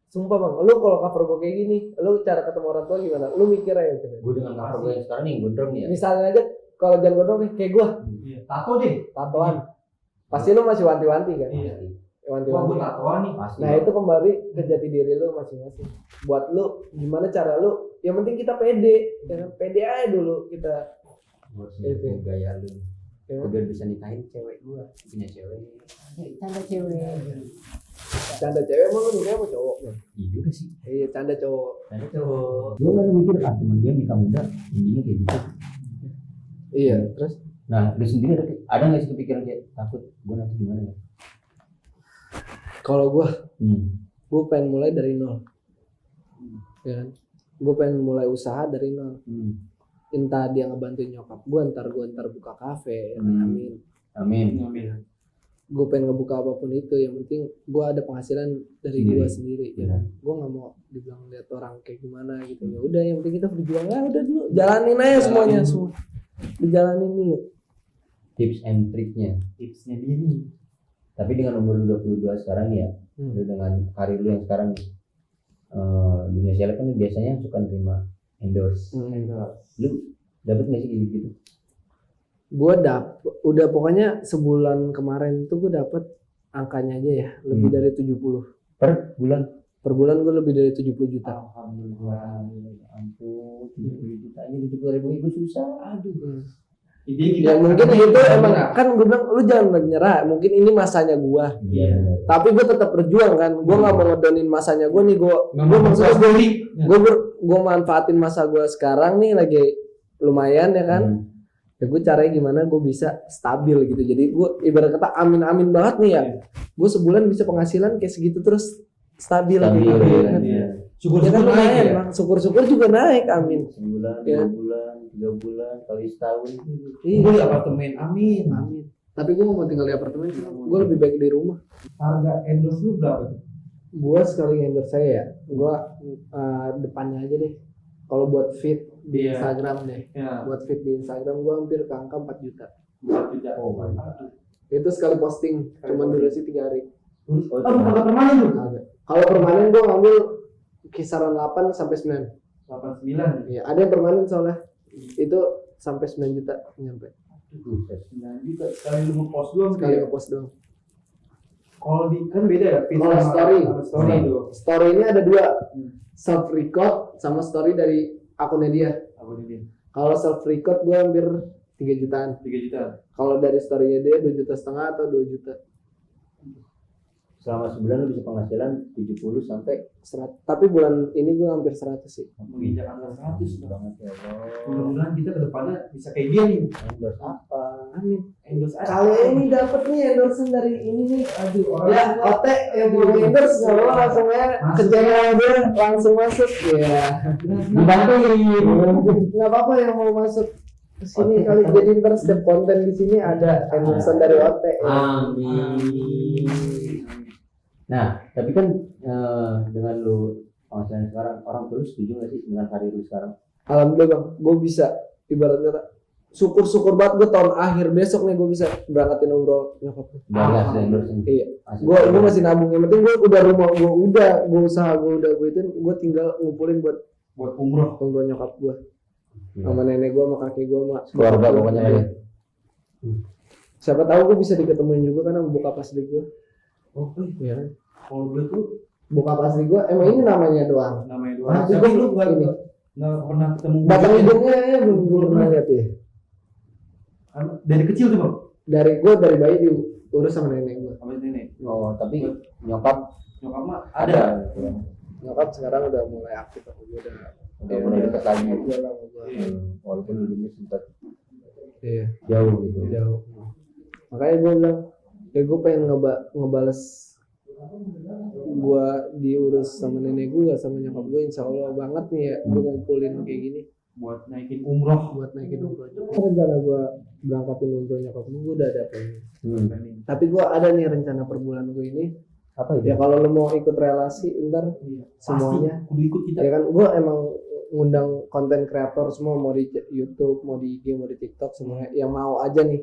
S1: Sumpah bang, lu kalau cover gue kayak gini, lu cara ketemu orang tua gimana? Lu mikir aja gitu.
S3: Gue dengan cover gue yang sekarang nih gondrong nih ya.
S1: Misalnya aja kalau jangan gondrong nih kayak gue,
S2: Iya. Tato deh.
S1: tatoan. Pasti lu masih wanti-wanti kan?
S2: Iya. Wah,
S1: Wanti-wanti.
S2: gue tatoan nih.
S3: Pasti.
S1: Nah itu kembali ke jati diri lu masing-masing. Buat lu gimana cara lu? Yang penting kita pede, ya kan? Pede aja dulu kita.
S3: Buat
S1: Itu.
S3: gaya lu.
S1: Ya.
S3: Biar bisa nikahin cewek gue, punya cewek. Canda cewek.
S1: Canda cewek emang lu nikah sama cowok? Bang?
S3: Iya juga sih.
S1: Iya canda cowok.
S3: Canda cowok. Gue nggak mikir temen gue nikah muda, intinya kayak gitu.
S1: Iya. Terus?
S3: Nah, lu sendiri ada nggak sih kepikiran kayak takut gue nanti gimana ya?
S1: Kalau gue pengen mulai dari nol. Ya kan? Gue pengen mulai usaha dari nol. Entah dia ngebantuin nyokap gue, ntar buka kafe. Ya kan? Amin.
S3: Amin.
S1: Gue pengen ngebuka apapun itu, yang penting gue ada penghasilan dari gue sendiri. Ya. Gue nggak mau dibilang lihat orang kayak gimana gitu. Ya udah, yang penting kita berjuang ya udah dulu, jalanin aja semuanya semua, dijalanin dulu.
S3: Tips and triknya.
S2: Tipsnya ini.
S3: Tapi dengan umur lu 22 sekarang ya, lu dengan karir lu yang sekarang dunia seleb kan biasanya suka nerima endorse. Lu dapet nggak sih gitu?
S1: Gue udah pokoknya sebulan kemarin tuh gue dapet angkanya aja ya, lebih dari 70
S3: per bulan.
S1: per bulan. Gue lebih dari 70 juta.
S3: Alhamdulillah, ampun, 70 juta ini 70.000 ibu susah. Aduh.
S1: Ya mungkin itu emang kan gue bilang lu jangan menyerah, mungkin ini masanya gue,
S3: Iya.
S1: tapi gue tetap berjuang kan. Gue nggak mau ngedonin masanya gue nih. Gue maksudnya gue manfaatin masa gue sekarang nih lagi lumayan ya kan. Ya gue caranya gimana gue bisa stabil gitu. Jadi gue ibarat kata amin banget nih ya. Gue sebulan bisa penghasilan kayak segitu terus stabil gitu. Ya kan lumayan bang. Syukur-syukur juga naik, amin.
S3: Sebulan,
S1: Ya.
S3: 2 bulan, 3 bulan, kali setahun.
S1: Iya.
S2: Gue di apartemen, amin.
S1: Amin. Tapi gue mau tinggal di apartemen sih. Gue lebih baik di rumah.
S2: Harga endorse lu berapa tuh?
S1: Gue sekali endorse saya ya. Gue depannya aja deh. Kalau buat feed di
S2: Iya.
S1: Instagram deh.
S2: Ya,
S1: Buat feed di Instagram gue hampir ke angka 4 juta.
S2: 4 juta.
S3: Oh, mantap.
S1: Itu sekali posting. Cuman durasi 3 hari.
S2: Aduh, kagak permanen lu.
S1: Ada. Kalau permanen gue ngambil kisaran 8 sampai 9.
S2: 89.
S1: Iya, ada yang permanen soalnya. Itu sampai 9 juta nyampe.
S2: 9 juta sekali lu nge-post doang
S1: Sekali
S2: ya.
S1: ngepost doang.
S2: Kalau di kan beda ya. feed
S1: Kalau
S2: sama-
S1: story.
S2: sama story itu.
S1: Story ini ada 2. Self record sama story dari akunnya dia.
S2: Apa ini?
S1: Kalau self record gue hampir 3 jutaan.
S2: 3 juta.
S1: Kalau dari story-nya dia 2,5 juta atau 2 juta.
S3: Selama sebulan lu bisa penghasilan 70 sampai
S1: 100. Tapi bulan ini gue hampir 100 sih.
S2: Menginjak angka 100 bang.
S3: banget ya Allah.
S2: Mudah-mudahan kita ke depannya bisa kayak dia nih.
S3: Endorse apa?
S1: Amin.
S2: Endorse aja.
S1: Kali ini dapat nih endorsement dari ini nih.
S2: Aduh, orang
S1: Ya, Ote yang mau endorse nggak apa langsung aja ke channel aja langsung masuk ya.
S3: Dibantuin.
S1: Nggak apa-apa yang mau masuk ke sini kali. Jadi ntar setiap konten di sini ada endorsement dari Ote.
S3: Amin. Nah, tapi kan dengan lu penghasilan sekarang, orang terus setuju gak sih dengan karir lu sekarang?
S1: Alhamdulillah bang, gue bisa ibarat kata syukur banget gue tahun akhir besok nih gue bisa berangkatin umroh nyokap gue.
S3: Banyak sih endorse.
S1: Iya. Gue masih nabung, yang penting gue udah rumah gue usaha gue udah gue itu gue tinggal ngumpulin buat
S2: umroh.
S1: umroh nyokap gue sama nenek gue sama kakek gue sama
S3: Keluarga pokoknya ya.
S1: Siapa tahu gue bisa diketemuin juga kan sama bokap asli gue.
S2: Oh,
S1: Iya kan?
S2: kalau gue tuh
S1: Bokap asli gue emang ini namanya doang.
S2: namanya
S1: Ah,
S2: doang. Tapi lu
S1: ini.
S2: nggak pernah ketemu
S1: Batang
S2: wujudnya.
S1: hidungnya ya belum pernah lihat ya.
S2: Dari kecil tuh bang.
S1: Dari bayi diurus sama nenek gue.
S2: Sama nenek.
S3: Oh, tapi nyokap
S2: Nyokap mah
S3: ada.
S2: ada.
S1: Nyokap sekarang udah mulai aktif, aku gue
S3: Udah mulai dekat lagi.
S1: Gue lah sama gue.
S3: Walaupun dulunya sempat
S1: Iya.
S3: jauh gitu.
S1: Jauh. Makanya gue bilang, ya gue pengen ngebales gue diurus sama nenek gue sama nyokap gue, insya Allah banget nih ya gue ngumpulin kayak gini
S2: Buat naikin umroh.
S1: buat naikin umroh. Rencana gue berangkatin umroh nyokap gue udah ada planning. Tapi gue ada nih rencana per bulan gue ini.
S3: Apa
S1: Ya
S3: itu?
S1: kalau lo mau ikut relasi ntar
S2: Iya.
S1: semuanya.
S2: Pasti kudu ikut kita.
S1: Ya kan gue emang ngundang konten kreator semua, mau di YouTube, mau di IG, mau di TikTok, semua yang mau aja nih.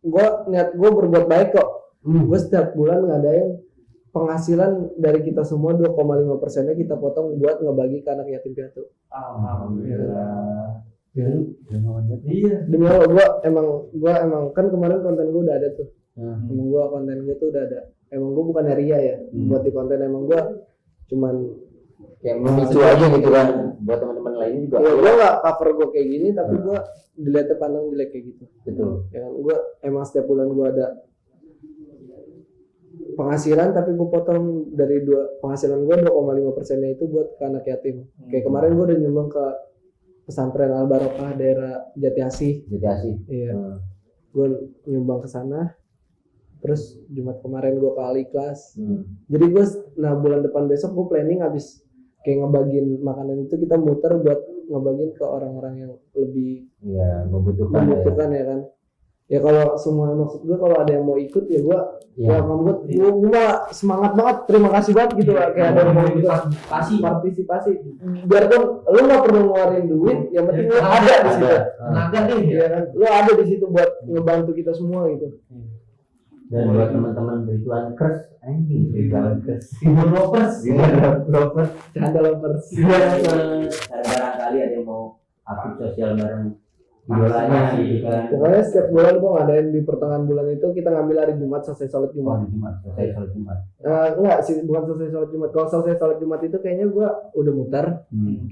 S1: Gue niat gue berbuat baik kok. Gue setiap bulan ngadain penghasilan dari kita semua 2,5%-nya kita potong buat ngebagi ke anak yatim piatu.
S2: Alhamdulillah.
S3: Iya.
S1: Demi Allah gue emang kan kemarin konten gue udah ada tuh. Emang gue konten gue tuh udah ada. Emang gue bukan ria ya buat di konten, emang gue cuman
S3: Kayak memicu aja gitu kan buat teman-teman lain juga.
S1: ya gue nggak cover gue kayak gini tapi gue dilihatnya pandang jelek kayak gitu.
S3: Betul.
S1: Ya kan gue emang setiap bulan gue ada penghasilan tapi gue potong dari penghasilan gue 2,5%-nya itu buat ke anak yatim. Kayak kemarin gue udah nyumbang ke pesantren Al Barokah daerah Jati Asih.
S3: Jadi asik.
S1: Iya. Gue nyumbang ke sana. Terus Jumat kemarin gue ke Al Ikhlas. Jadi gue bulan depan besok gue planning habis kayak ngebagiin makanan itu kita muter buat ngebagiin ke orang-orang yang lebih
S3: Iya, membutuhkan
S1: ya kan. Ya kalau semua maksud gue kalau ada yang mau ikut ya gue
S3: ya.
S1: gue semangat banget, terima kasih banget gitu lah kayak ada yang mau ikut partisipasi. Biarpun lu nggak perlu ngeluarin duit, yang penting lu ada di situ.
S2: Tenaga nih
S1: Ya kan, lu ada di situ buat ngebantu kita semua gitu.
S3: Dan buat teman-teman Ritual Kers, anjing Ritual Kers.
S2: Timur Lovers.
S3: Lovers.
S1: Canda lovers.
S3: Barangkali ada yang mau aktif sosial bareng idolanya gitu kan.
S1: Pokoknya setiap bulan gua ngadain di pertengahan bulan itu kita ngambil hari Jumat selesai sholat Jumat.
S3: Selesai sholat Jumat.
S1: Enggak sih, bukan selesai sholat Jumat. Kalau selesai sholat Jumat itu kayaknya gua udah muter,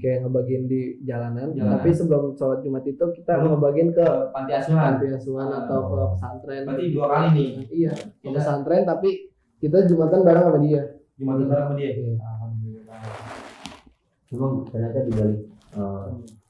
S1: kayak ngebagiin di jalanan. Tapi sebelum sholat Jumat itu kita ngebagiin ke
S2: panti asuhan
S1: atau ke pesantren.
S2: berarti 2 kali nih
S1: Iya, ke pesantren tapi kita Jumatan bareng sama dia.
S2: Jumatan bareng sama dia.
S1: Alhamdulillah.
S3: Cuma ternyata di balik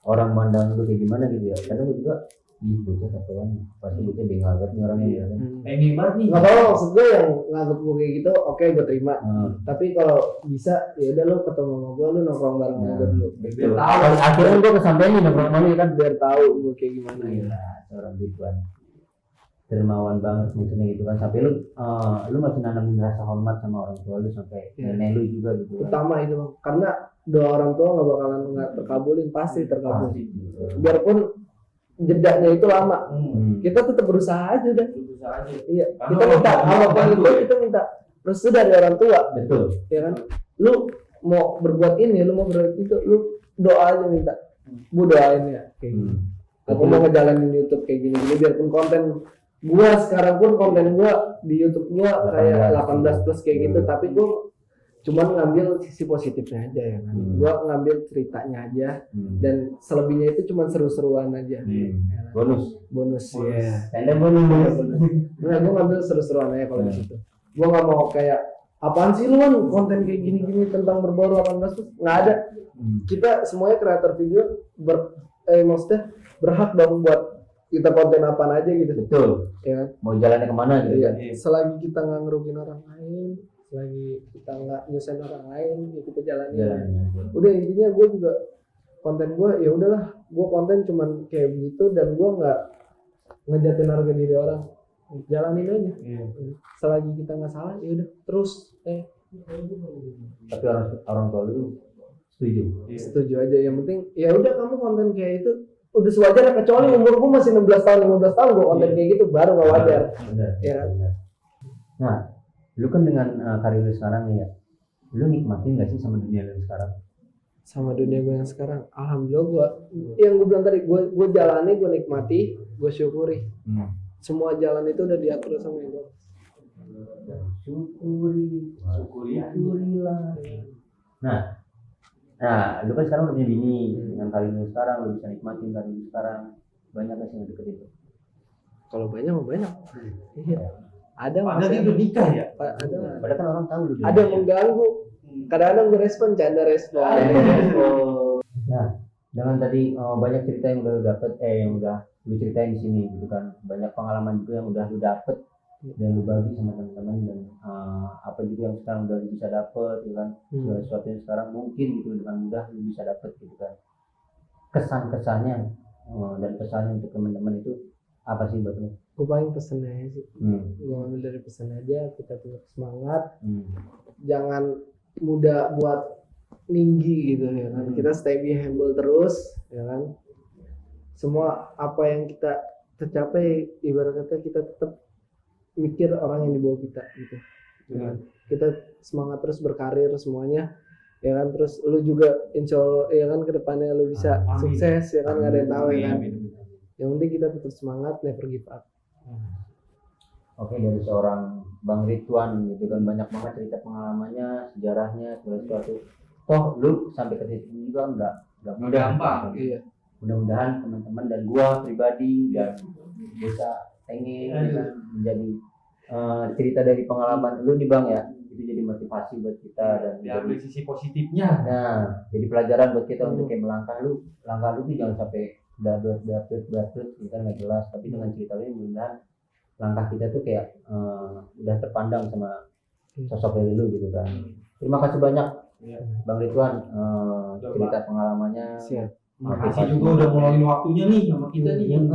S3: orang mandang lu kayak gimana gitu ya. Karena gue juga bocah satuan pasti bocah bengal banget nih orangnya ya kan.
S2: Pengen banget nih.
S1: Nggak apa-apa, maksud gue yang nganggep gue kayak gitu, oke gue terima. Tapi kalau bisa ya udah lo ketemu sama gue, lo nongkrong bareng sama gue dulu.
S3: Betul. Akhirnya gue kesampaian nih nongkrong sama lu kan.
S1: Biar tahu gue kayak gimana ya.
S3: Gila, seorang Ridwan dermawan banget maksudnya gitu kan. Sampai lu masih nanamin rasa hormat sama orang tua lu sampai nenek lu juga gitu kan.
S1: Utama itu Bang. Karena doa orang tua nggak bakalan nggak terkabulin, pasti terkabulin. Biarpun jedanya itu lama, kita tetap berusaha aja udah. Iya, kita minta apapun itu kita minta restu dari orang tua.
S3: Betul.
S1: Ya kan, lu mau berbuat ini, lu mau berbuat itu, lu doa aja minta. Bu doain ya. Aku mau ngejalanin YouTube kayak gini-gini, biarpun konten gua sekarang pun konten gua di YouTube gua kayak 18 plus kayak gitu, tapi gua cuman ngambil sisi positifnya aja ya kan. Gua ngambil ceritanya aja dan selebihnya itu cuman seru-seruan aja. Bonus ya.
S3: Tanda bonus.
S1: Nah, gua ngambil seru-seruan aja kalau di situ. Gua nggak mau kayak apaan sih lu kan konten kayak gini-gini tentang berbau 18 plus, nggak ada. Kita semuanya kreator video maksudnya berhak dong buat kita konten apaan aja gitu.
S3: Betul.
S1: Ya.
S3: Mau jalannya kemana gitu
S1: Iya.
S3: kan.
S1: Selagi kita nggak ngerugiin orang lain, selagi kita nggak nyusahin orang lain, ya kita jalanin. Udah intinya gue juga konten gue ya udahlah, gue konten cuman kayak begitu dan gue nggak ngejatin harga diri orang, jalanin aja. Selagi kita nggak salah ya udah terus.
S3: Tapi orang tua lu setuju.
S1: Setuju aja, yang penting ya udah kamu konten kayak itu udah sewajarnya, kecuali umur gue masih 15 tahun gue konten kayak gitu baru nggak wajar.
S3: Benar.
S1: Ya.
S3: Nah, lu kan dengan karir lu sekarang nih ya, lu nikmatin nggak sih sama dunia lu sekarang?
S1: Sama dunia gue yang sekarang, alhamdulillah yang gue bilang tadi, gue jalani, gue nikmati, gue syukuri. Semua jalan itu udah diatur sama yang gue.
S3: Syukurilah. Nah, lu kan sekarang udah punya bini, dengan karir lu sekarang lu bisa nikmatin karir lu sekarang. Banyak gak sih yang deket itu?
S1: Kalau banyak mah banyak. Iya. Ada
S2: dia udah nikah ya?
S1: Ada.
S3: Padahal kan orang tahu lu.
S1: Ada yang mengganggu. Kadang-kadang gue canda respon.
S3: Nah, dengan tadi banyak cerita yang udah lu dapet, yang udah lu ceritain di sini gitu kan. Banyak pengalaman juga yang udah lu dapet dan lu bagi sama teman-teman, dan apa juga yang sekarang udah lu bisa dapet gitu kan. Segala sesuatu yang sekarang mungkin gitu dengan mudah lu bisa dapet gitu kan. Kesan-kesannya dan pesannya untuk teman-teman itu apa sih buat lu?
S1: Gue paling pesen aja sih. Gue ambil dari pesan aja, kita tetap semangat. Jangan mudah buat tinggi gitu ya kan. Kita stay humble terus ya kan. Semua apa yang kita tercapai, ibaratnya kita tetap mikir orang yang di bawah kita gitu. Ya kan? Kita semangat terus berkarir semuanya ya kan. Terus lu juga insya Allah ya kan kedepannya lu bisa sukses ya kan, nggak ada yang tahu ya kan. Yang penting kita tetap semangat, never give up.
S3: Oke, dari seorang Bang Ridwan gitu kan, banyak banget cerita pengalamannya, sejarahnya, segala sesuatu. Toh lu sampai ke situ juga enggak
S2: gampang.
S1: Iya.
S3: Mudah-mudahan teman-teman dan gua pribadi dan bisa pengen menjadi cerita dari pengalaman lu nih Bang ya, itu jadi motivasi buat kita dan
S2: diambil sisi positifnya.
S3: Nah, jadi pelajaran buat kita untuk kayak langkah lu tuh jangan sampai dapet kita nggak jelas, tapi dengan cerita lu mudah-mudahan langkah kita tuh kayak udah terpandang sama sosok dari lu gitu kan. Terima kasih banyak Bang Ridwan cerita pengalamannya.
S1: Siap.
S2: Makasih juga udah ngulangin waktunya nih sama kita nih yang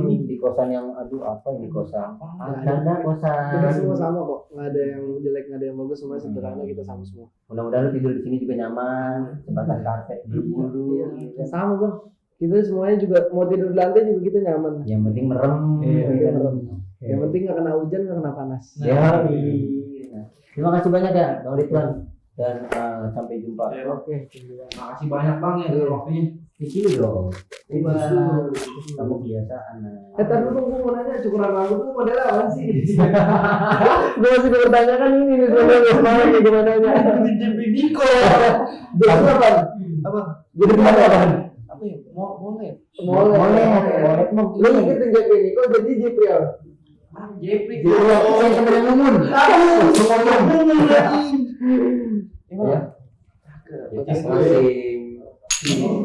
S3: ini di kosan yang apa ini kosan? Ada kosan.
S1: Kita semua sama kok, nggak ada yang jelek, nggak ada yang bagus, semua sederhana, kita sama semua.
S3: Mudah-mudahan lu tidur di sini juga nyaman, sebatas karpet bulu-bulu.
S1: Sama Bang. Kita semuanya juga mau tidur di lantai juga kita nyaman.
S3: Yang penting merem.
S1: Merem. Yang penting nggak kena hujan, nggak kena panas.
S3: Terima kasih banyak ya Bang Ridwan dan sampai jumpa.
S1: Oke.
S2: Makasih banyak Bang ya waktunya.
S3: Di sini dong.
S1: Coba.
S3: Kamu kebiasaan.
S1: Tapi gue mau nanya cukuran rambut tuh modelnya apa sih? Gue masih bertanyakan ini nih sebenarnya semangat kayak gimana nya.
S2: Jadi Niko.
S1: Jadi apa?
S2: Apa?
S1: Jadi apa?
S2: Apa ya? Monet.
S1: Molet. Lu ngikutin Jepri ini kok jadi Jepri ya?
S2: Jepri.
S1: Saya kemarin ngomong.
S3: Ya. Masing